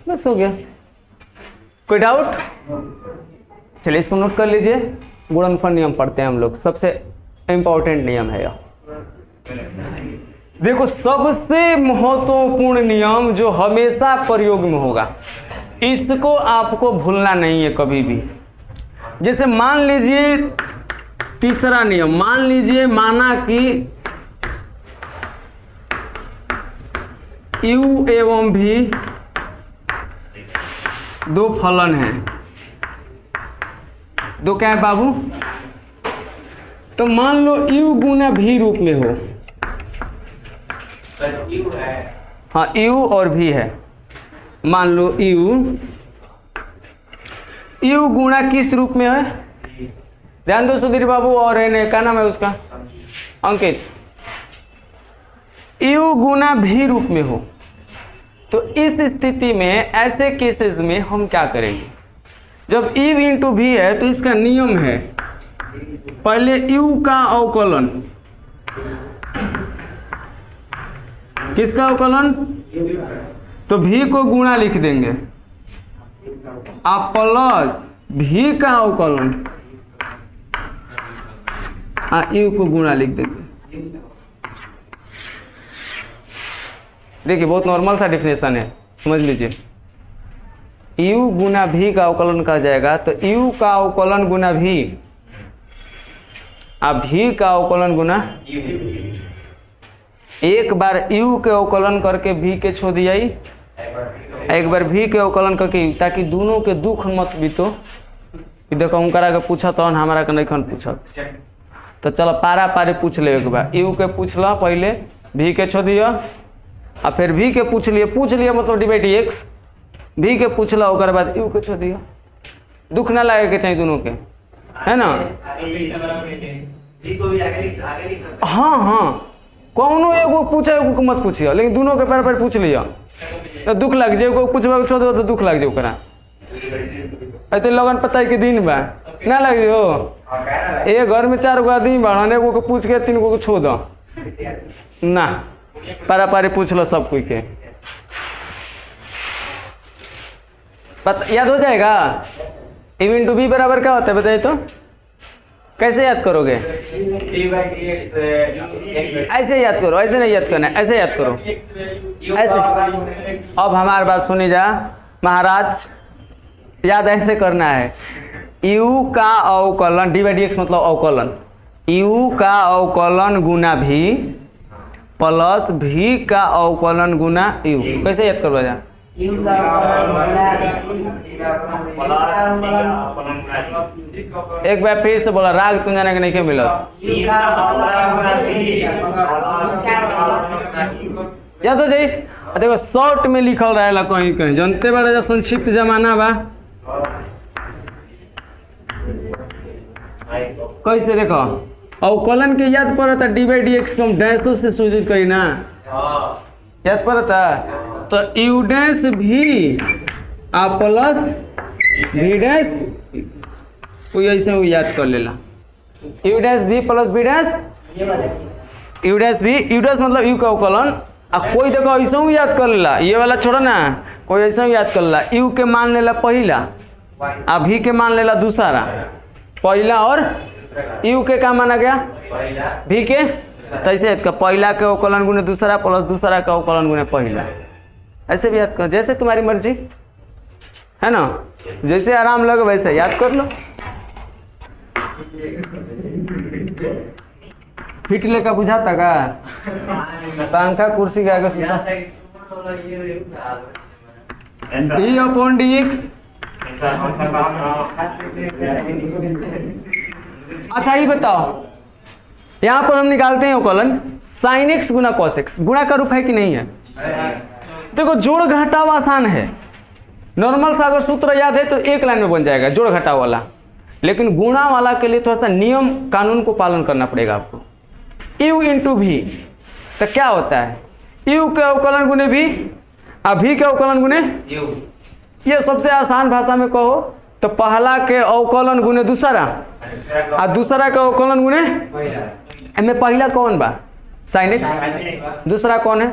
बस हो गया। कोई डाउट? चलिए इसको नोट कर लीजिए। गुणनफल नियम पढ़ते हैं हम लोग, सबसे इंपॉर्टेंट नियम है यह। देखो सबसे महत्वपूर्ण नियम जो हमेशा प्रयोग में होगा, इसको आपको भूलना नहीं है कभी भी। जैसे मान लीजिए तीसरा नियम, मान लीजिए माना कि u एवं v दो फलन हैं। दो क्या है बाबू? तो मान लो u गुना v रूप में हो। हाँ u और v है। मान लो u गुना किस रूप में है? ध्यान दो सुधीर बाबू। और क्या नाम है उसका? अंकित। u गुना v रूप में हो, तो इस स्थिति में ऐसे केसेस में हम क्या करेंगे? जब u इंटू v है तो इसका नियम है पहले u का अवकलन, किसका अवकलन? तो v को गुणा लिख देंगे, आप प्लस भी का अवकलन यू को गुणा लिख देते। देखिए बहुत नॉर्मल सा डिफिनेशन है, समझ लीजिए। यू गुना भी का अवकलन कहा जाएगा तो यू का अवकलन गुना भी, अब भी का अवकलन गुना, एक बार यू के अवकलन करके भी के छोड़ दिया, एक बार भी के अवकलन करके, ताकि दोनों के दुख मत भी। तो देखो उनकरा के पूछा तो हमारा के नहीं पूछा, तो चलो पारा पारी पूछ ले। एक बार यू के पूछ लो पहले, भी के छोड़ दिया, और फिर भी के पूछ लिया मतलब डिवाइड एक्स, भी के पूछ लो उसके बाद यू के छोड़ दिया। दुख ना लगे के चाहिए दोनों के, है ना। हाँ हाँ, कौनो एगो पूछे एगो को मत पूछिए, लेकिन दोनों के पैर पैर पूछ लिया तो दुख लग जाए। एगो पूछबे छोड़ दो तो दुख लग जाए ओकरा। ऐसे लगन पता है कि दिन बा ना लग जाओ, एक घर में 4 गो आदमी बा, एगो को पूछ के 3 गो को छोड़ दो ना, पारा पारी पूछ लो सब कोई के। याद हो जाएगा। ए इंटू बी बराबर क्या होता है बताइए तो, कैसे याद करोगे? ऐसे याद करो, ऐसे नहीं याद करना, ऐसे याद करो, ऐसे। अब हमारी बात सुनी जा महाराज, याद ऐसे करना है। यू का अवकलन डिवाइड एक्स मतलब अवकलन, यू का अवकलन गुना भी प्लस भी का अवकलन गुना यू। कैसे याद करो जा? एक बार फिर से बोला, राग तुम जाने के नहीं के मिला। याद हो जाई। देखो शॉर्ट में लिखल रहेला कहीं कहीं, जानते बड़े जो संक्षिप्त जमाना बा। कैसे देखो अवकलन के याद पड़ता, डिवाइड एक्स को हम डैशों से सूचित करी ना, याद पड़ता। तो यू डैश भी आ प्लस भी डैश, कोई ऐसे वो याद कर लेला। U dash v plus v dash, u dash v, u dash मतलब यू का अवकलन। अब कोई देखो ऐसा ही याद कर लेला, ये वाला छोड़ो ना, कोई ऐसा ही याद कर लेला। यू के मान लेला पहला, आ भी के मान लेला दूसरा। पहला और यू के क्या माना गया? भी के। तो ऐसे याद कर, पहला के अवकलन गुने दूसरा प्लस दूसरा का अवकलन गुने पहला। ऐसे भी याद कर, जैसे तुम्हारी मर्जी है ना, जैसे आराम लगे वैसे याद कर लो। फिट लेकर बुझाता का पंखा कुर्सी के आगे सुता। ई अपॉन डी एक्स। अच्छा ये बताओ, यहाँ पर हम निकालते हैं अवकलन साइन एक्स गुना कॉस एक्स। गुणा का रूप है कि नहीं है? देखो जोड़ घटाव आसान है, नॉर्मल सा अगर सूत्र याद है तो एक लाइन में बन जाएगा जोड़ घटाव वाला, लेकिन गुणा वाला के लिए थोड़ा सा नियम कानून को पालन करना पड़ेगा आपको। यू इंटू भी, तो क्या होता है? यू के अवकलन गुने भी, भी के अवकलन गुने यू। ये सबसे आसान भाषा में कहो तो पहला के अवकलन गुने दूसरा, और दूसरा के अवकलन गुने इनमें पहला कौन बा? Sine x. दूसरा कौन है?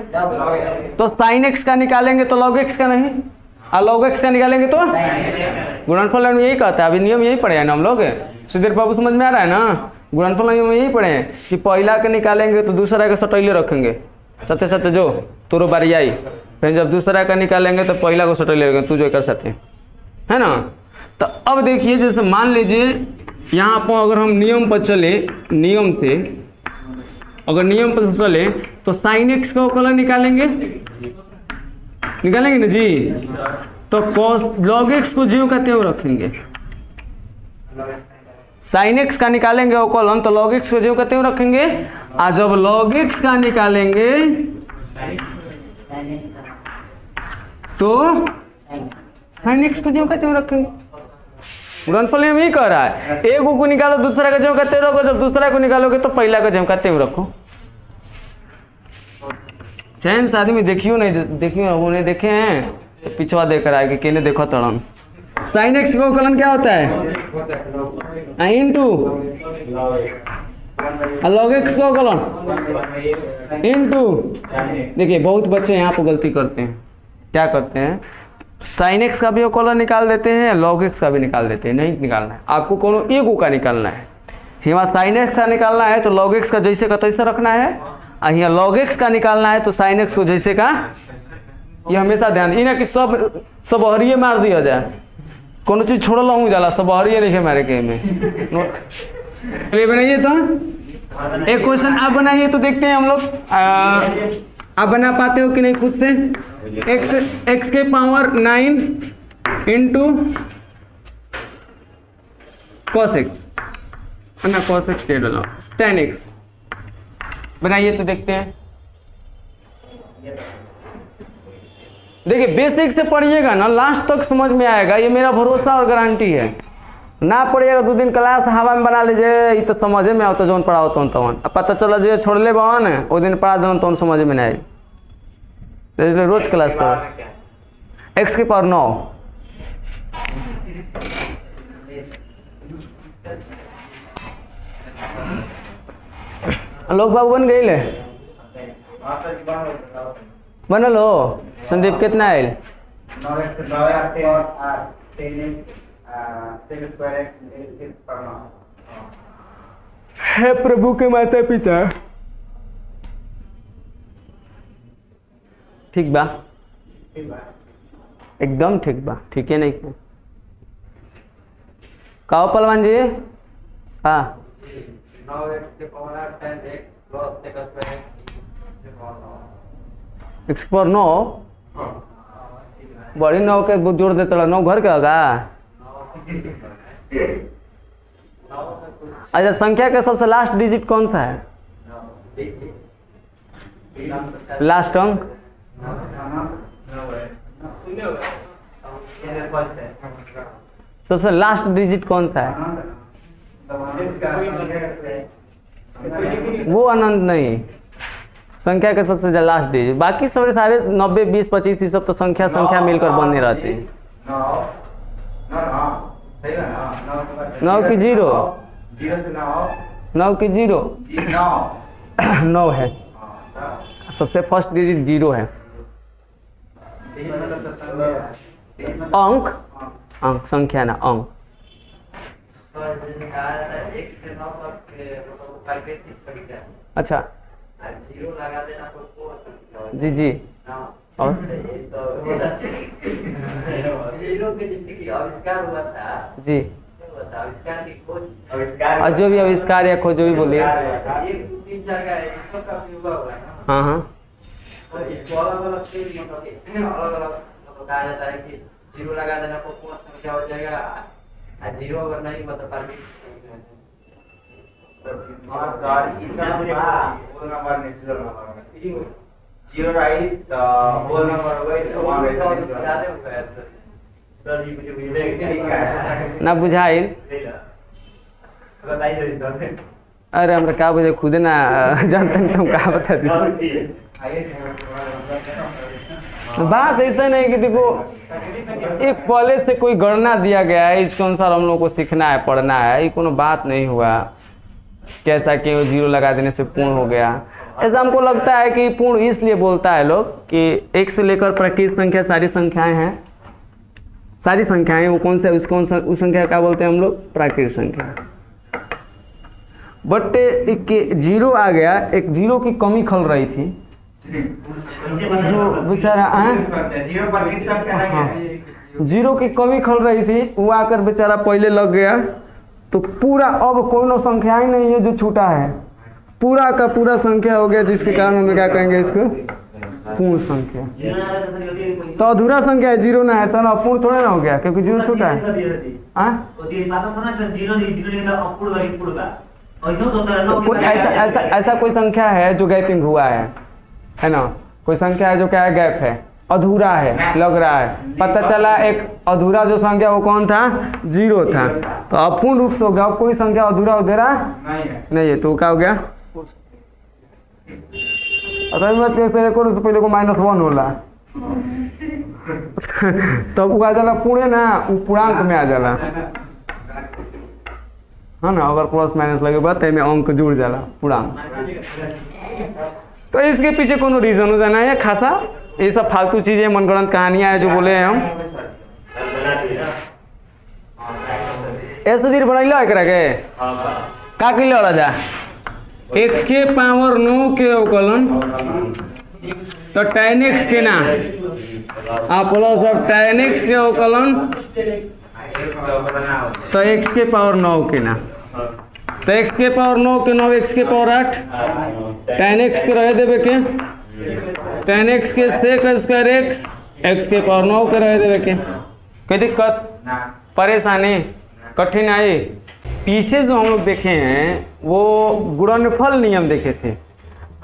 तो साइन एक्स का निकालेंगे तो लॉग एक्स का नहीं, और लॉग एक्स का निकालेंगे तो गुणनफल में यही कहता है। अभी नियम यही पढ़े हैं ना हम लोग, सुधीर बाबू समझ में आ रहा है ना? गुणनफल नियम यही पढ़े हैं कि पहला के निकालेंगे तो दूसरा के सटैले रखेंगे, सत्य सत्य जो तोरो बारी आई, फिर जब दूसरा का निकालेंगे तो पहला को सटैले रखेंगे, तू जो कर सकते है ना। तो अब देखिए जैसे मान लीजिए यहाँ पर अगर हम नियम पर चले, नियम से अगर नियम पर चले तो साइन एक्स का अवकलन निकालेंगे ना जी, तो कॉस लॉग एक्स को ज्यों का त्यों रखेंगे। साइन एक्स का निकालेंगे अवकलन तो लॉग एक्स को ज्यों का त्यों रखेंगे, और जब लॉग एक्स का निकालेंगे तो साइन एक्स को ज्यों का त्यों रखेंगे। गुणनफल में यही कह रहा है, एक को निकालो दूसरा का ज्यों का त्यों रखो, जब दूसरा को निकालोगे तो पहला का ज्यों का त्यों रखो। चैन से आदमी देखियो नहीं, देखियो वो नहीं देखे हैं तो पिछवा देकर आएगा, केने देखो तड़न। साइन एक्स का अवकलन क्या होता है? इंटू लॉग एक्स का अवकलन इंटू। देखिए बहुत बच्चे यहाँ पर गलती करते हैं, क्या करते हैं, साइन एक्स का भी अवकलन निकाल देते हैं, लॉग एक्स का भी निकाल देते हैं। नहीं निकालना है आपको, कोनो एगो का निकालना है। यहाँ साइन एक्स का निकालना है तो लॉग एक्स का जैसे का तैसे रखना है, और यहाँ लॉग एक्स का निकालना है तो साइन एक्स को जैसे का। ये हमेशा ध्यान इना कि सब हरिये मार दिया जाए, कोनो चीज छोड़ल हूँ जाला, सब हरिये लिखे मारे के में। चलिए बनाइए तो एक क्वेश्चन आप बनाइए तो देखते हैं हम लोग आप बना पाते हो कि नहीं खुद से। एक्स के पावर 9 इंटू कॉस एक्स, ना कॉस एक्स tan x बनाइए तो देखते हैं। देखिए बेसिक से पढ़िएगा ना, लास्ट तक समझ में आएगा, ये मेरा भरोसा और गारंटी है। ना पढ़िएगा 2 दिन क्लास हवा में बना लीजिए, ये तो समझे में आता जो पढ़ाओ तो पता चला जो छोड़ ले बवान है वो दिन पढ़ा दो तो समझ में नहीं आई, इसलिए रोज क्लास करो। एक्स के पावर 9 लोग बाबू बन गई ले बनल हो। संदीप कितना आयल? है प्रभु के माता पिता। ठीक बा, एकदम ठीक बा, ठीक है नहीं कहो पलवान जी। हाँ एक्स पर 9 बड़ी 9 के जोड़ देता 9 घर के होगा। अच्छा संख्या का सबसे लास्ट डिजिट कौन सा है? लास्ट अंक सबसे लास्ट डिजिट कौन सा है? वो अनंत नहीं, संख्या का सबसे लास्ट डिजिट। बाकी सब सारे 90 20 25 ये सब तो संख्या मिलकर बनी रहती है। 9 की 0 9 की 0 9 है, सबसे फर्स्ट डिजिट 0 है। अंक संख्या ना अंक। अच्छा जी जी और जी और जो भी आविष्कार या खोज जो भी बोलिए। हाँ हाँ इसको अलग से अलग कहा जाता है कि 0 लगा देना तो पूर्ण संख्या हो जाएगा, और 0 अगर नहीं मतलब परमिट ना बुझाई। अरे हमरा क्या बुझे खुद ना जानते हैं, तुम क्या बता दी। बात ऐसा नहीं कि देखो एक पहले से कोई गणना दिया गया है, इसके अनुसार हम लोग को सीखना है पढ़ना है, ये कोनो बात नहीं हुआ कैसा कि 0 लगा देने से पूर्ण हो गया। ऐसा हमको लगता है कि पूर्ण इसलिए बोलता है लोग कि 1 से लेकर प्राकृत संख्या सारी संख्याएं हैं, सारी संख्याएं वो कौन सा उस संख्या क्या बोलते हैं हम लोग? प्राकृत संख्या। बट एक 0 आ गया, एक 0 की कमी खल रही थी जो बेचारा 0 की कमी खल रही थी, वो आकर बेचारा पहले लग गया तो पूरा अब कोई संख्या ही नहीं है जो छूटा है, पूरा का पूरा संख्या हो गया, जिसके कारण हम क्या कहेंगे इसको? पूर्ण संख्या। तो अधूरा संख्या है 0 ना है तो ना पूर्ण थोड़ा ना हो गया क्योंकि 0 छूटा है। ऐसा कोई संख्या है जो गैपिंग हुआ है ना? कोई संख्या है जो क्या है? गैप है, अधूरा है, लग रहा है। पता चला एक अधूरा जो संख्या वो कौन था? 0 था, तो अब पूर्ण रूप से हो गया। अब कोई संख्या अधूरा उधेरा नहीं है, तो क्या हो गया? पहले को -1 होला तब वो आ जाला पूरे ना, वो पूर्णांक में आ जाला है ना। अगर प्लस माइनस लगे बात में अंक जुड़ जाला पूर्णांक। तो इसके पीछे कोनो रीजन हो जाना है खासा, ये सब फालतू चीजें मनगढ़ंत कहानियां है जो बोले हैं हम। ए सुधीर बनैलो एकरा के का किलो वाला जा x के पावर 9 के अवकलन तो tan x के ना आ प्लस अब tan x के अवकलन तो x के पावर 9 के ना तो x के पावर 9 के 9 x के पावर 8 tan x के रहे देवे के tan x के sec स्क्वायर x के पावर 9 के रहे देवे के कोई दिक्कत परेशानी कठिनाई। पीछे जो हम लोग देखे हैं वो गुणनफल नियम देखे थे,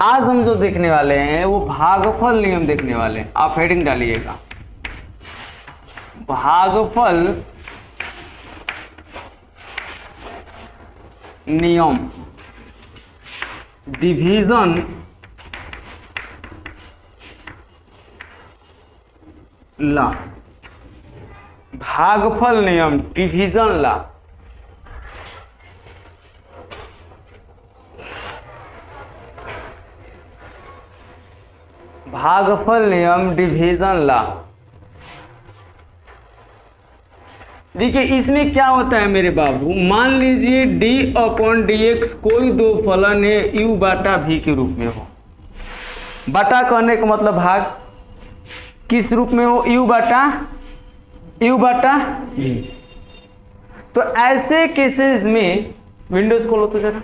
आज हम जो देखने वाले हैं वो भागफल नियम देखने वाले हैं। आप हेडिंग डालिएगा भागफल नियम डिवीजन ला, भागफल नियम डिवीजन ला। भागफल नियम डिवीजन ला। देखिए इसमें क्या होता है मेरे बाबू, मान लीजिए d/dx कोई दो फलन है u बाटा v के रूप में हो। बाटा कहने का मतलब भाग, किस रूप में हो, u बाटा v। तो ऐसे केसेस में विंडोज खोलो तो जरा,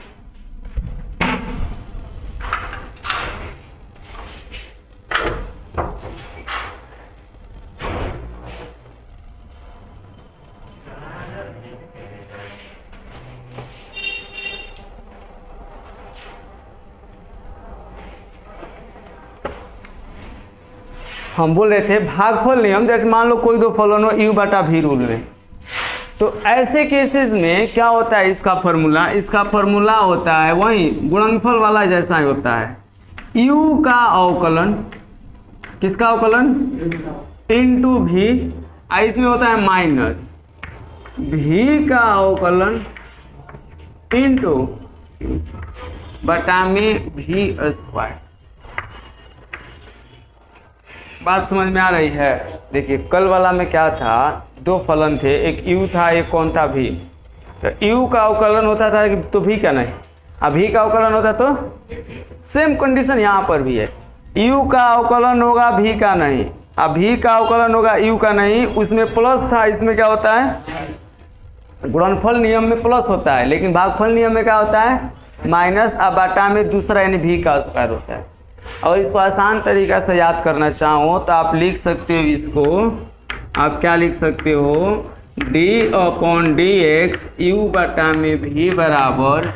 हम बोल रहे थे भागफल नियम, जैसे मान लो कोई दो फलन हो u बाटा v रूल में। तो ऐसे केसेस में क्या होता है, इसका फॉर्मूला होता है वही गुणनफल वाला जैसा ही होता है। u का अवकलन, किसका अवकलन, इनटू v, इसमें होता है माइनस v का अवकलन इनटू बटा में v स्क्वायर। बात समझ में आ रही है। देखिए कल वाला में क्या था, दो फलन थे, एक u था एक कौन था v। तो u का अवकलन होता था तो v का नहीं, अब v का अवकलन होता तो सेम कंडीशन यहाँ पर भी है, u का अवकलन होगा v का नहीं, अब v का अवकलन होगा u का नहीं। उसमें प्लस था, इसमें क्या होता है, गुणनफल नियम में प्लस होता है, लेकिन भागफल नियम में क्या होता है माइनस, अब बाटा में दूसरा यानी v का स्क्वायर होता है। और इसको आसान तरीका से याद करना चाहो तो आप लिख सकते हो इसको, आप क्या लिख सकते हो, d/dx u बटा में v बराबर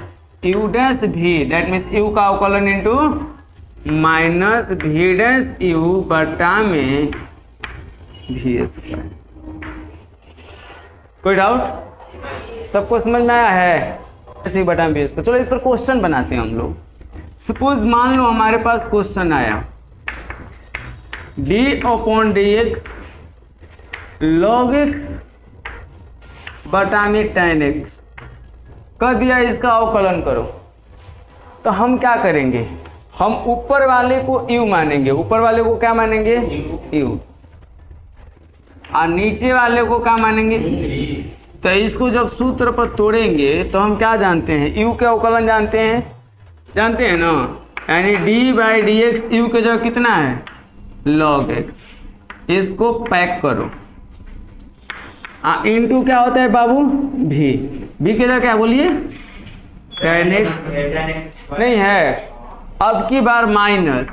u dash v, that means u का अवकलन into minus v dash u बटा में v स्क्वायर। कोई डाउट, सबको समझ में आया है, बटा में v स्क्वायर। चलो इस पर क्वेश्चन बनाते हैं हम लोग। सपोज मान लो हमारे पास क्वेश्चन आया d/dx log x बटा में tan x कर दिया, इसका अवकलन करो। तो हम क्या करेंगे, हम ऊपर वाले को u मानेंगे, ऊपर वाले को क्या मानेंगे u, और नीचे वाले को क्या मानेंगे। तो इसको जब सूत्र पर तोड़ेंगे तो हम क्या जानते हैं, u के अवकलन जानते हैं ना, यानी d/dx u के जगह कितना है log x। इसको पैक करो, इनटू क्या होता है बाबू v के जगह क्या बोलिए tan x नहीं है, अब की बार माइनस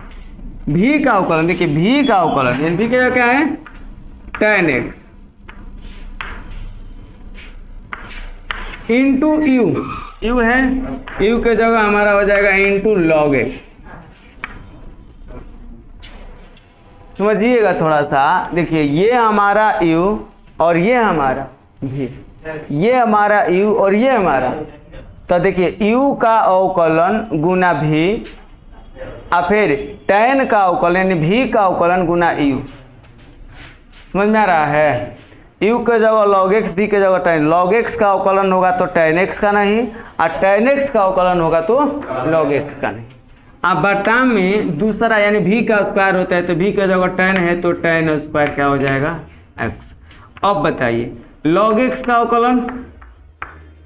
v का अवकलन। देखिए v का अवकलन यानी v के जगह क्या है tan x इंटू u है, u के जगह हमारा हो जाएगा इंटू log x। समझिएगा थोड़ा सा, देखिए ये हमारा u और ये हमारा v, ये हमारा u और ये हमारा। तो देखिए u का अवकलन गुना v, और फिर tan का अवकलन v का अवकलन गुना u। समझ में आ रहा है, u के जगह log x, v के जगह tan। log x का अवकलन होगा तो tan x का नहीं, और tan x का अवकलन होगा तो log x का नहीं। अब बटा में दूसरा यानी v का स्क्वायर होता है, तो v के जगह tan है तो tan स्क्वायर क्या हो जाएगा x। अब बताइए log x का अवकलन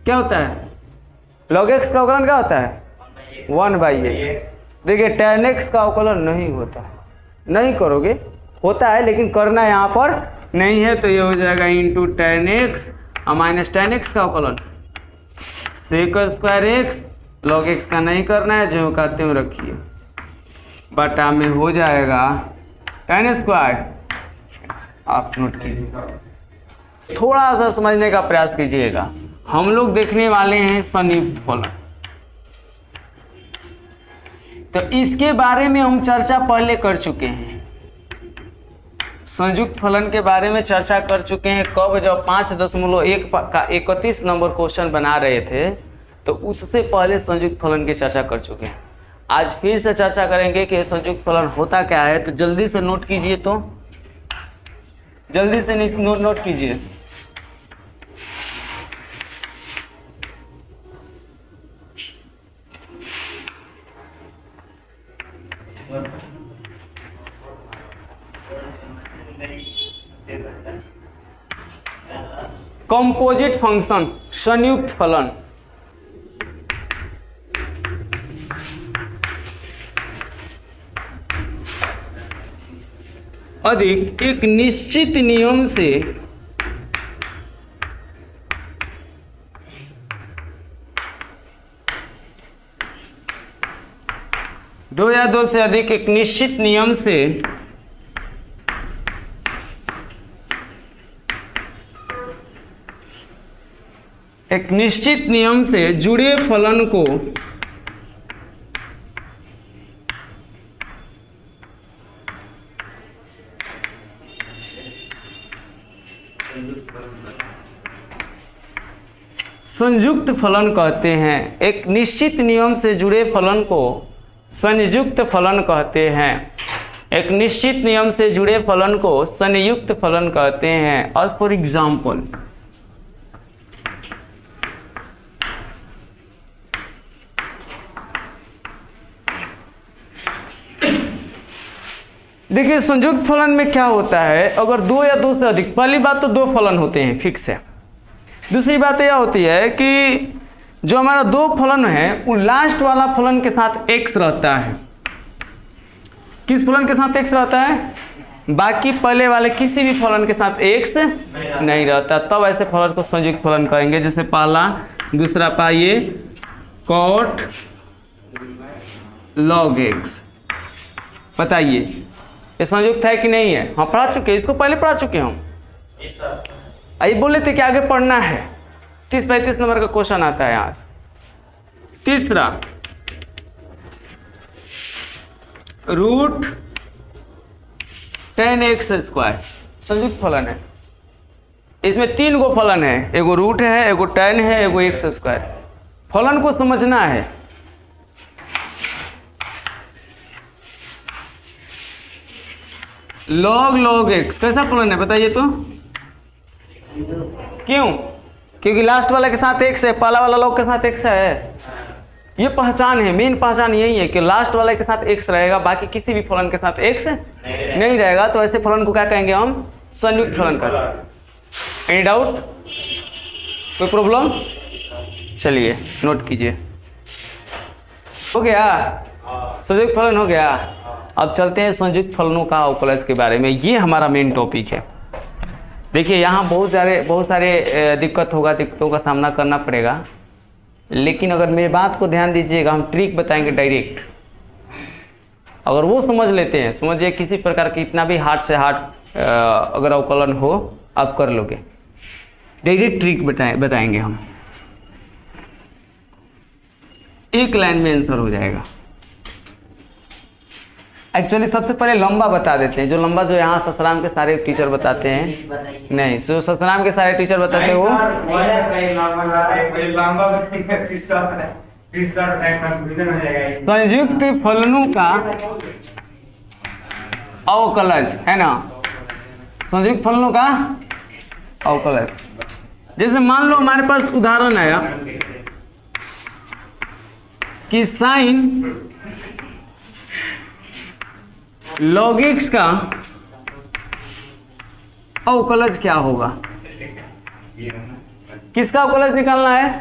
क्या होता है? log x का अवकलन क्या होता है? 1/x। देखिए tan x का अवकलन नहीं होता, नहीं करोगे, होता है लेकिन करना यहाँ पर नहीं है, तो ये हो जाएगा इंटू tan x और माइनस tan x का अवकलन sec² x, log x का नहीं करना है, जो का त्यों रखिए, बटा में हो जाएगा tan²। आप नोट कीजिए, थोड़ा सा समझने का प्रयास कीजिएगा। हम लोग देखने वाले हैं संयुक्त फलन, तो इसके बारे में हम चर्चा पहले कर चुके हैं। संयुक्त फलन के बारे में चर्चा कर चुके हैं कब? जब 5.1 का 31 नंबर क्वेश्चन बना रहे थे, तो उससे पहले संयुक्त फलन की चर्चा कर चुके हैं। आज फिर से चर्चा करेंगे कि संयुक्त फलन होता क्या है, तो जल्दी से नोट कीजिए, तो जल्दी से नोट कीजिए। कंपोजिट फंक्शन, संयुक्त फलन। अधिक एक निश्चित नियम से दो या दो से अधिक एक निश्चित नियम से जुड़े फलन को संयुक्त फलन कहते हैं। एक निश्चित नियम से जुड़े फलन को संयुक्त फलन कहते हैं। एक निश्चित नियम से जुड़े फलन को संयुक्त फलन कहते हैं। एज फॉर एग्जाम्पल, देखिए संयुक्त फलन में क्या होता है, अगर दो या दो से अधिक, पहली बात तो दो फलन होते हैं फिक्स है। दूसरी बात यह होती है कि जो हमारा दो फलन है वो लास्ट वाला फलन के साथ x रहता है। किस फलन के साथ x रहता है? बाकी पहले वाले किसी भी फलन के साथ x नहीं रहता, तब ऐसे फलन को संयुक्त फलन कहेंगे। जैसे पहला, दूसरा पाइए cot log x। बताइए ये संयुक्त है कि नहीं है? हाँ पढ़ा चुके, इसको पहले पढ़ा चुके हम। आइए बोले थे कि आगे पढ़ना है। 30-35 नंबर का क्वेश्चन आता है यहाँ से। तीसरा, रूट tan x² संयुक्त फलन है। इसमें 3 गो फलन है, एगो रूट है, एगो tan है, एगो x²। फलन को समझना है। log x कैसा फलन है बताइए तो? क्यों? क्योंकि लास्ट वाला के साथ x है, पहला वाला log के साथ x है। ये पहचान है, मेन पहचान यही है कि लास्ट वाले के साथ x रहेगा, बाकी किसी भी फलन के साथ x नहीं रहेगा। तो ऐसे फलन को क्या कहेंगे हम? संयुक्त फलन कहेंगे। Any doubt? कोई प्रॉब्लम? चलिए नोट कीजिए। हो गया, संयुक्त फलन हो गया। अब चलते हैं संयुक्त फलनों का अवकलज के बारे में। ये हमारा मेन टॉपिक है। देखिए यहाँ बहुत सारे दिक्कतों का सामना करना पड़ेगा, लेकिन अगर मेरी बात को ध्यान दीजिएगा, हम ट्रिक बताएंगे डायरेक्ट। अगर वो समझ लेते हैं, समझिए किसी प्रकार की इतना भी हार्ड से हार्ड अगर अवकलन हो आप कर लोगे, डायरेक्ट ट्रिक बताएंगे हम। एक लाइन में आंसर हो जाएगा। एक्चुअली सबसे पहले लंबा बता देते हैं, जो लंबा जो यहाँ ससराम के सारे टीचर बताते हैं। नहीं, जो ससराम के सारे टीचर बताते हैं वो संयुक्त फलनों का अवकलज है ना, संयुक्त फलनों का अवकलज। जैसे मान लो हमारे पास उदाहरण आया कि साइन log x का अवकलज क्या होगा? किसका अवकलज निकालना है?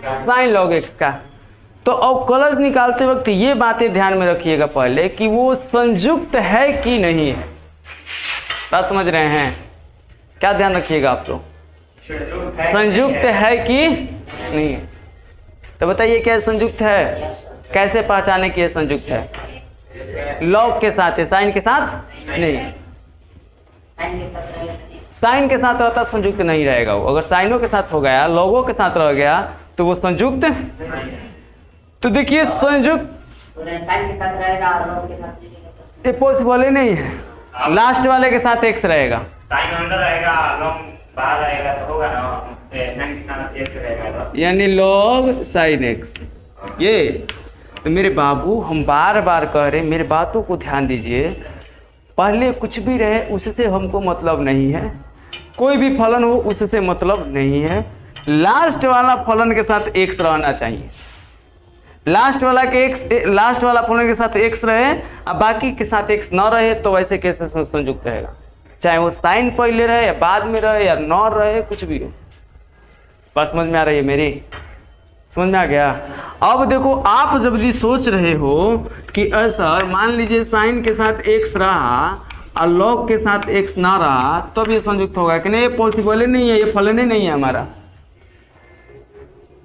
साइन लॉग एक्स का। तो अवकलज निकालते वक्त ये बातें ध्यान में रखिएगा पहले कि वो संयुक्त है कि नहीं है। बात समझ रहे हैं? क्या ध्यान रखिएगा आप लोग? संयुक्त है कि नहीं है। तो बताइए क्या संयुक्त है? कैसे पहचाने कि ये संयुक्त है? लॉग के साथ है, साइन के साथ नहीं। साइन के साथ रहता संयुक्त नहीं रहेगा वो। अगर साइनों के साथ हो गया, लॉगों के साथ रह गया तो वो संयुक्त। तो देखिए संयुक्त ये पॉसिबल ही नहीं है। लास्ट वाले के साथ एक्स रहेगा, साइन अंदर रहेगा, लॉग बाहर रहेगा तो होगा ना, साइन के साथ एक्स रहेगा, यानी लॉग साइन एक्स। ये तो मेरे बाबू हम बार बार कह रहे, मेरे बातों को ध्यान दीजिए। पहले कुछ भी रहे उससे हमको मतलब नहीं है, कोई भी फलन हो उससे मतलब नहीं है। लास्ट वाला फलन के साथ एक्स रहना चाहिए। लास्ट वाला फलन के साथ एक्स रहे और बाकी के साथ एक्स न रहे तो वैसे कैसे संयुक्त रहेगा? चाहे वो साइन पहले रहे या बाद में रहे या न रहे, कुछ भी हो। बात समझ में आ रही है मेरी? समझ में आ गया? अब देखो आप जब ये सोच रहे हो कि सर मान लीजिए साइन के साथ एक्स रहा और लॉग के साथ एक्स ना रहा, तब ये संयुक्त होगा कि नहीं? ये पॉसिबल ही नहीं है, ये फलन ही नहीं है हमारा,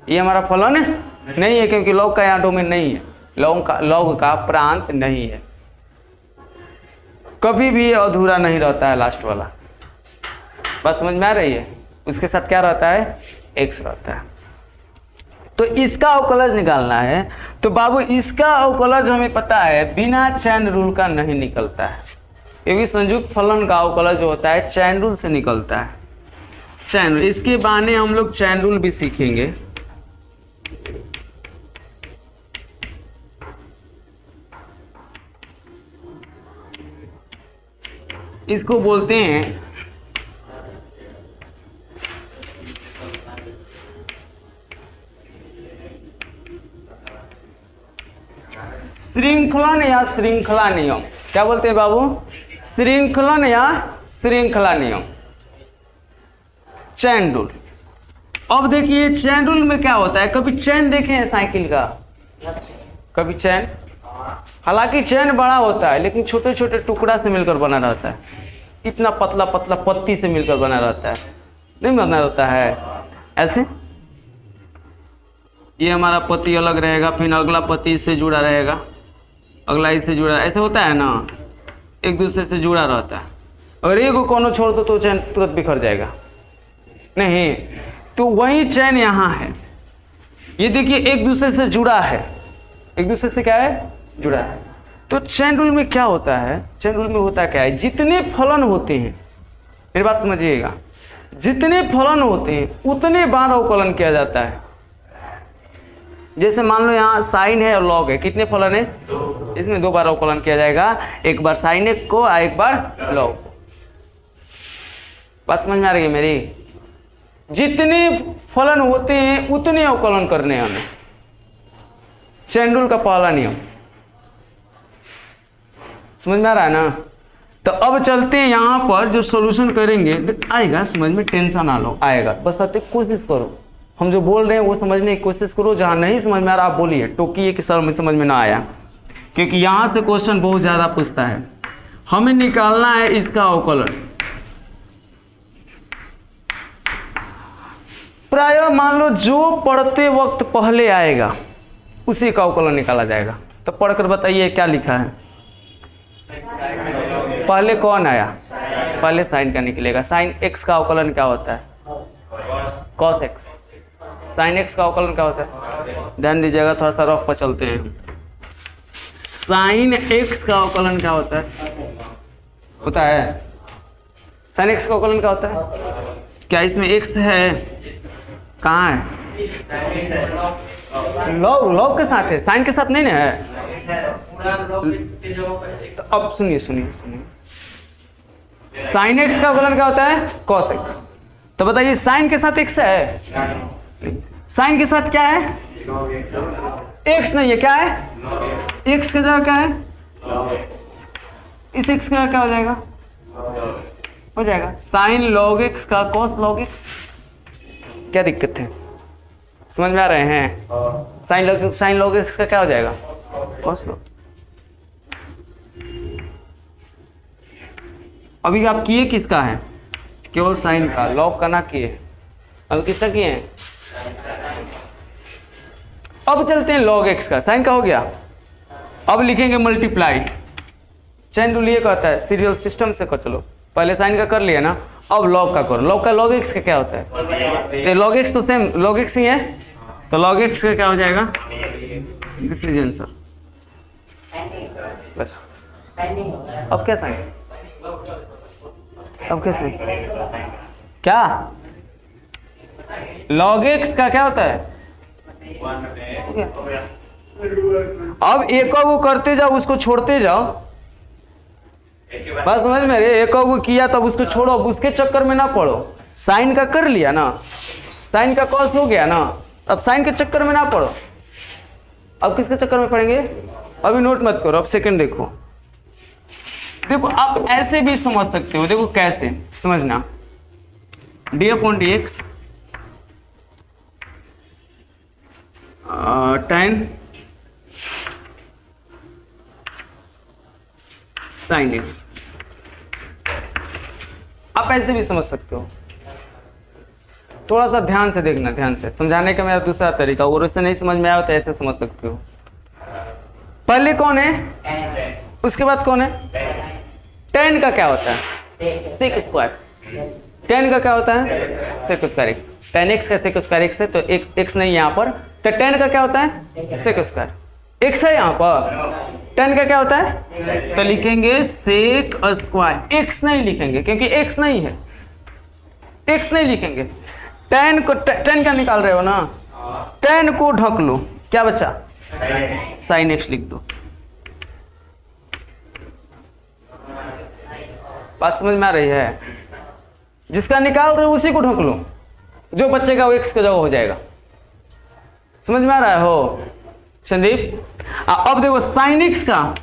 ये हमारा फलन नहीं है, क्योंकि लॉग का यहाँ डोमेन नहीं है, लॉग का प्रांत नहीं है। कभी भी अधूरा नहीं रहता है लास्ट वाला। बात समझ में आ रही है? उसके साथ क्या रहता है? एक्स रहता है। तो इसका अवकलज निकालना है। तो बाबू इसका अवकलज हमें पता है बिना चैन रूल का नहीं निकलता है, क्योंकि संयुक्त फलन का अवकलज जो होता है चैन रूल से निकलता है। चैन रूल, इसके बहाने हम लोग चैन रूल भी सीखेंगे। इसको बोलते हैं श्रृंखलन या श्रृंखला नियम। क्या बोलते हैं बाबू? श्रृंखलन या श्रृंखला नियम, चैन रूल। अब देखिए चैन रूल में क्या होता है, कभी चैन देखे हैं साइकिल का? कभी चैन, हालांकि चैन बड़ा होता है लेकिन छोटे छोटे टुकड़ा से मिलकर बना रहता है। इतना पतला पतला पत्ती से मिलकर बना रहता है, नहीं बना रहता है ऐसे। ये हमारा पत्ती अलग रहेगा, फिर अगला पत्ती इससे जुड़ा रहेगा, अगला इससे जुड़ा, ऐसे होता है ना, एक दूसरे से जुड़ा रहता है। अगर एक को कोनो छोड़ दो तो चैन तुरंत बिखर जाएगा, नहीं। तो वही चैन यहाँ है। ये देखिए एक दूसरे से जुड़ा है, एक दूसरे से क्या है? जुड़ा है। तो चैन रूल में क्या होता है? चैन रूल में होता क्या है? जितने फलन होते हैं, मेरी बात समझिएगा, जितने फलन होते हैं उतने बार अवकलन किया जाता है। जैसे मान लो यहाँ साइन है और लॉग है, कितने फलन है? इसमें 2 बार अवकलन किया जाएगा, एक बार साइन एक को और एक बार लॉग को। बात समझ में आ रही है मेरी? जितने फलन होते हैं उतने अवकलन करने हैं हमें। चैन रूल का पहला नियम समझ में आ रहा है ना? तो अब चलते हैं यहाँ पर जो सॉल्यूशन करेंगे, आएगा समझ में, टेंशन ना लो, आएगा। बस आते कोशिश करो, हम जो बोल रहे हैं वो समझने की कोशिश करो। जहाँ नहीं समझ में आ रहा आप बोलिए, टोकिए कि सर में समझ में ना आया, क्योंकि यहाँ से क्वेश्चन बहुत ज़्यादा पूछता है। हमें निकालना है इसका अवकलन। प्राय मान लो जो पढ़ते वक्त पहले आएगा उसी का अवकलन निकाला जाएगा। तो पढ़कर बताइए क्या लिखा है? पहले कौन आया? पहले साइन का निकलेगा। साइन एक्स का अवकलन क्या होता है? Cos x. साइन एक्स का अवकलन क्या होता है? ध्यान दीजिएगा, थोड़ा सा रफ पर चलते हैं। साइन एक्स का अवकलन क्या होता है? होता है साइन एक्स का अवकलन क्या होता है? क्या इसमें एक्स है? कहाँ है? लॉग के साथ है, साइन के साथ नहीं ना है। तो अब सुनिए, साइन एक्स का अवकलन क्या होता है? Cos x. तो बताइए साइन के साथ एक्स है? साइन के साथ क्या है? एक्स नहीं है, क्या है? एक्स की जगह क्या है? इस एक्स का क्या हो जाएगा? हो जाएगा साइन लॉग एक्स का कॉस लॉग एक्स। क्या दिक्कत है? समझ में आ रहे हैं? साइन लॉग एक्स का क्या हो जाएगा? Cos log. अभी आप किए किसका है? केवल साइन का, लॉग का ना किए। अब किसका किए हैं? अब चलते हैं लॉग एक्स का। साइन का हो गया। अब लिखेंगे मल्टीप्लाई। चैन रूल ये कहता है सीरियल सिस्टम से कर। चलो पहले साइन का कर लिया ना, अब लॉग का करो। लॉग का लॉग एक्स का क्या होता है? तो लॉग एक्स तो सेम लॉग एक्स ही है, तो लॉग एक्स का क्या हो जाएगा? This is answer. बस अब क्या साइन? अब क्या साइन? क्या लॉग एक्स का क्या होता है? अब एक को करते जाओ, उसको छोड़ते जाओ। बात समझ में? एक को किया तब उसको छोड़ो, अब उसके चक्कर में ना पड़ो। साइन का कर लिया ना, साइन का कॉस हो गया ना, अब साइन के चक्कर में ना पड़ो। अब किसके चक्कर में पड़ेंगे? अभी नोट मत करो, अब सेकंड देखो। देखो आप ऐसे भी समझ सकते हो। देखो कैसे समझना, D upon d x tan sin x, आप ऐसे भी समझ सकते हो। थोड़ा सा ध्यान से देखना, ध्यान से समझाने का मेरा दूसरा तरीका। और उससे नहीं समझ में आया तो ऐसे समझ सकते हो। पहले कौन है, उसके बाद कौन है? tan का क्या होता है? Sec square. tan का क्या होता है? Sec square x. tan x का सेक स्क्वायर एक्स है, तो x नहीं यहाँ पर, तो tan का क्या होता है? सेक स्क्वायर एक्स है यहाँ पर। tan का क्या होता है? तो लिखेंगे सेक स्क्वायर। एक्स नहीं लिखेंगे क्योंकि एक्स नहीं है, एक्स नहीं लिखेंगे। tan का निकाल रहे हो ना, tan को ढक लो, क्या बचा? साइन एक्स लिख दो। बात समझ में आ रही है? जिसका निकाल रहे हो उसी को ढक लो, जो बचेगा वो एक्स का जगह हो जाएगा। समझ में आ रहा है हो संदीप? अब देखो साइन एक्स का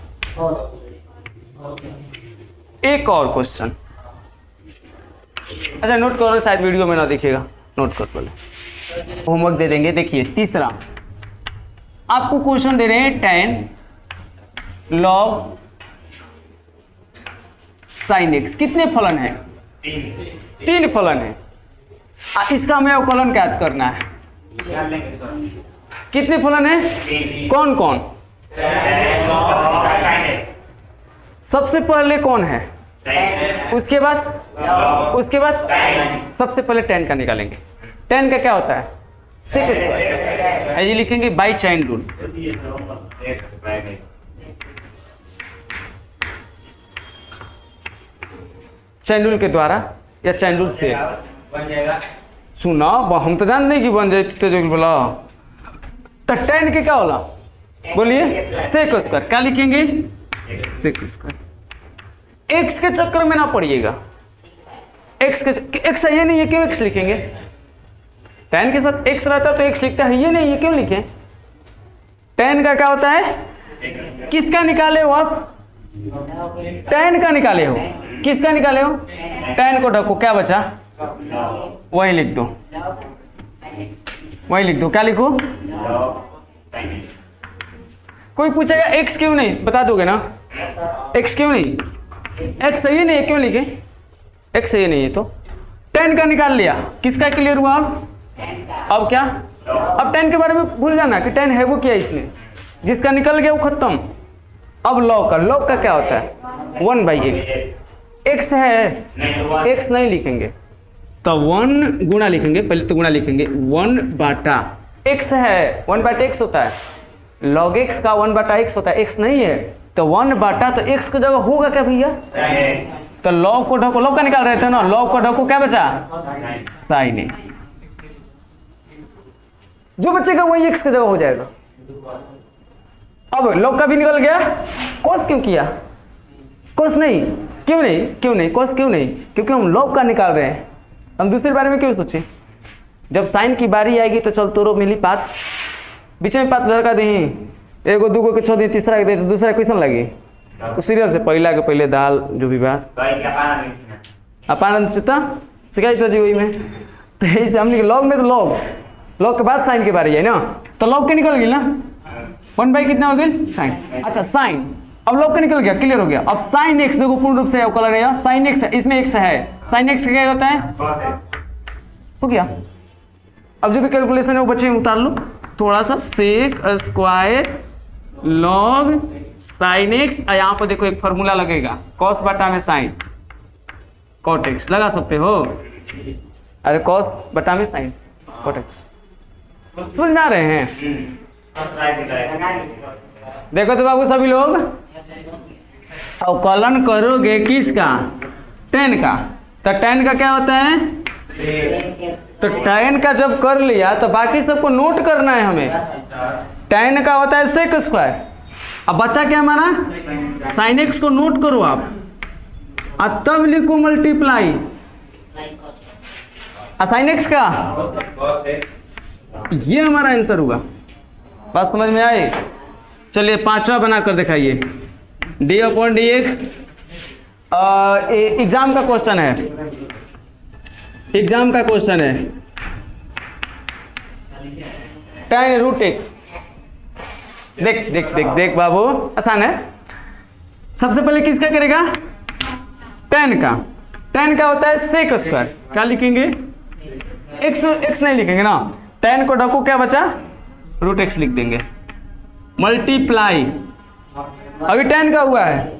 एक और क्वेश्चन। अच्छा नोट करो, शायद वीडियो में ना दिखेगा, नोट कर पहले। होमवर्क दे देंगे। देखिए तीसरा आपको क्वेश्चन दे रहे हैं tan log sin x। कितने फलन है? 3 फलन है। इसका हमें अवकलन ज्ञात करना है। कितने फलन है? कौन कौन? सबसे पहले कौन है? उसके बाद सबसे पहले tan का निकालेंगे। tan का क्या होता है? Sec square. ये लिखेंगे by chain rule. Chain rule के द्वारा या चैन रूल से बन जाएगा। सुना, हम तो जानते कि बन जाए तो बोला। तो tan के क्या होला? बोलिए सेक स्क्वायर। क्या लिखेंगे? सेक स्क्वायर। एक्स के चक्कर में ना पड़िएगा। एक्स ये नहीं है, क्यों एक्स लिखेंगे? tan के साथ एक्स रहता तो एक्स लिखता है, ये नहीं है क्यों लिखें? tan का क्या होता है? किसका निकाले हो आप? tan का निकाले हो। किसका निकाले हो? tan को ढको, क्या बचा? वही लिख दो, वही लिख दो। क्या लिखो? कोई पूछेगा x क्यों नहीं, बता दोगे ना? x क्यों नहीं? x सही नहीं है, क्यों लिखे? x सही नहीं है तो tan का निकाल लिया। किसका क्लियर हुआ? अब क्या? अब tan के बारे में भूल जाना कि tan है वो क्या इसमें, जिसका निकल गया वो खत्म। अब log का क्या होता है? 1/x। x है, x नहीं लिखेंगे तो 1 गुणा लिखेंगे। पहले तो गुणा लिखेंगे, 1/x है, 1/x होता है। log x का 1/x होता है, x नहीं है तो 1/, तो x की जगह होगा क्या भैया? तो log को ढको, log का निकाल रहे थे ना, log को ढको, क्या बचा? sin x। जो बचेगा वही x की जगह हो जाएगा। अब log का भी निकल गया। cos क्यों किया? cos नहीं, क्यों नहीं cos क्यों नहीं? क्योंकि हम log का निकाल रहे हैं। हम दूसरे बारे में क्यों सोचे? जब साइन की बारी आएगी तो चल तोरो मिली पात, बीच में पात लड़का दी, एगो दूगो के छोड़ दी, तीसरा के दे तो दूसरा क्वेश्चन लगी। तो सीरियल से पहला के पहले दाल जो भी बात अपन चिता सिखाई तो जी वही में। तो इसे हमने लॉग में तो लॉग के बाद साइन के बारे है ना, तो लॉग के निकल गई ना 1 कितना हो गई साइन। अच्छा साइन, अब लॉग के निकल गया, क्लियर हो गया। अब साइन एक्स देखो पूर्ण रूप से अवकलन है, साइन एक्स इसमें एक्स है, साइन एक्स क्या होता है हो गया। अब जो भी कैलकुलेशन है वो बच्चे उतार लो थोड़ा सा, sec square log sine x, यहाँ पर देखो एक फॉर्मूला लगेगा कॉस बटा में साइन कॉट एक्स, लगा सकते हो। अरे कॉस बटा में साइन कॉट एक्स, समझ में आ रहे हैं? देखो तो बाबू सभी लोग अवकलन करोगे किसका, tan का, तो tan का क्या होता है, तो tan का जब कर लिया तो बाकी सबको नोट करना है हमें। tan का होता है सेक स्क्वायर, अब बच्चा क्या हमारा साइन एक्स को नोट करो आप, और तब लिखो मल्टीप्लाई साइन एक्स का, ये हमारा आंसर हुआ। बात समझ में आई? चलिए पांचवा बना कर दिखाइए, d/dx। एग्जाम का क्वेश्चन है, एग्जाम का क्वेश्चन है tan रूट एक्स। देख देख देख देख बाबू, आसान है। सबसे पहले किसका करेगा, tan का। tan का होता है सेक स्क्वायर, क्या लिखेंगे एक्स नहीं लिखेंगे ना, tan को ढको क्या बचा रूट एक्स लिख देंगे, मल्टीप्लाई, अभी tan का हुआ है,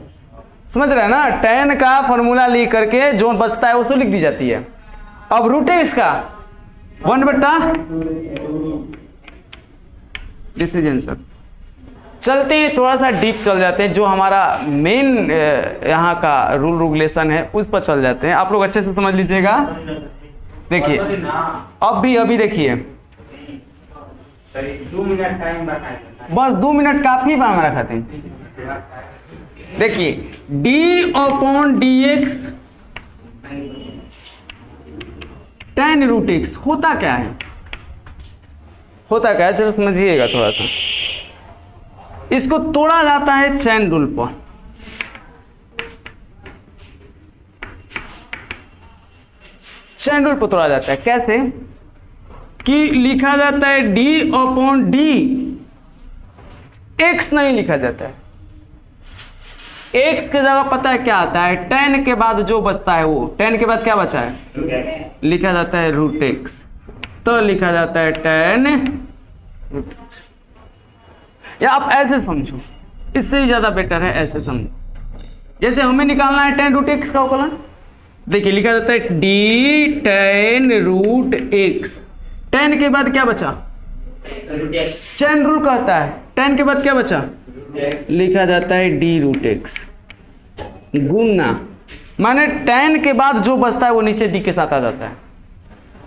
समझ रहे हैं ना, tan का फॉर्मूला लिख करके जो बचता है उसको लिख दी जाती है। अब रूट एक्स का 1/, दिस इज आंसर। चलते ही थोड़ा सा डीप चल जाते हैं, जो हमारा मेन यहाँ का रूल रेगुलेशन है उस पर चल जाते हैं, आप लोग अच्छे से समझ लीजिएगा। देखिए अभी देखिए, 2 मिनट टाइम बताएं, बस 2 मिनट काफी बा हमारा खातिर। देखिए d/dx tan रूट एक्स होता क्या है, होता क्या है चलो समझिएगा थोड़ा सा। इसको तोड़ा जाता है चैन रूल पर, चैन रूल पर तोड़ा जाता है। कैसे कि लिखा जाता है d/d, x नहीं लिखा जाता है, x के जगह पता है क्या आता है, tan के बाद जो बचता है वो, tan के बाद क्या बचा है लिखा जाता है रूट एक्स, तो लिखा जाता है tan रूट एक्स। या आप ऐसे समझो, इससे ही ज्यादा बेटर है ऐसे समझो। जैसे हमें निकालना है tan रूट एक्स का अवकलन, देखिए लिखा जाता है d tan root x, tan के बाद क्या बचा चैन रूल कहता है, tan के बाद क्या बचा लिखा जाता है d रूट एक्स गुना, माने tan के बाद जो बचता है वो नीचे d के साथ आ जाता है,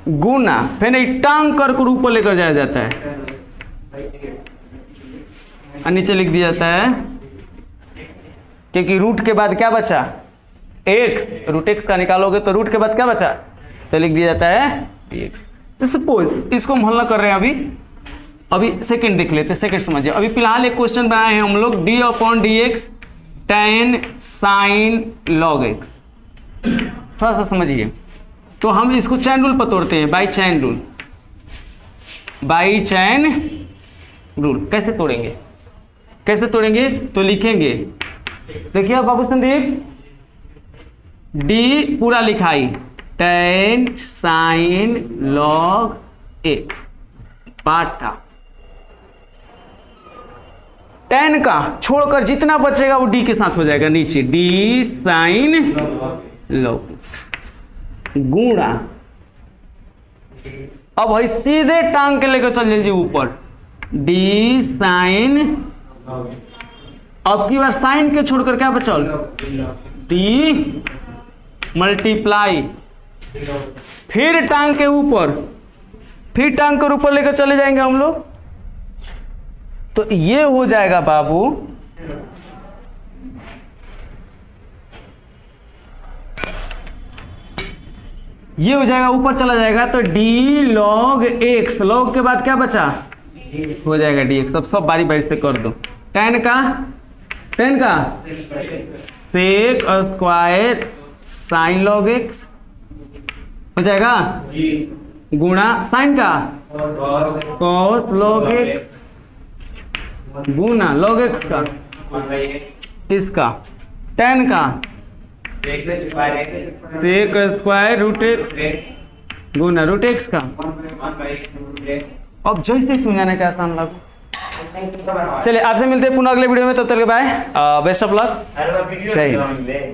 गुना फिर एक टांग कर को ऊपर लेकर जाया जाता है और नीचे लिख दिया जाता है, क्योंकि रूट के बाद क्या बचा x, रूट एक्स का निकालोगे तो रूट के बाद क्या बचा तो लिख दिया जाता है dx। सपोज इसको हम हल ना कर रहे हैं, अभी सेकंड देख लेते हैं, सेकंड समझिए। अभी फिलहाल एक क्वेश्चन बनाए हैं हम लोग d/dx tan sin log x, थोड़ा सा समझिए। तो हम इसको चैन रूल पर तोड़ते हैं, by chain rule, by chain rule. कैसे तोड़ेंगे, कैसे तोड़ेंगे तो लिखेंगे, देखिए बाबू संदीप, d पूरा लिखाई tan sin log x बाटा, tan का छोड़कर जितना बचेगा वो d के साथ हो जाएगा नीचे, d sin log x गुणा, अब भाई सीधे टांग के लेकर चल जाइए ऊपर, d sin, अब की बार साइन के छोड़कर क्या बचल d मल्टीप्लाई, फिर टांग के ऊपर, फिर टांग के ऊपर लेकर चले जाएंगे हम लोग, तो ये हो जाएगा बाबू ये हो जाएगा, ऊपर चला जाएगा तो d log x, log के बाद क्या बचा हो जाएगा dx। सब बारी बारी से कर दो, tan का sec square sine log x हो जाएगा, गुणा साइन का cos log x गुना log x का इसका tan का sec स्क्वायर रूट x गुना रूट x का। अब जैसे तुम जाने का आसान लगा। चलिए आपसे मिलते हैं पुनः अगले वीडियो में, तब तक के बाय, बेस्ट ऑफ लक, अरे वो वीडियो सही। नहीं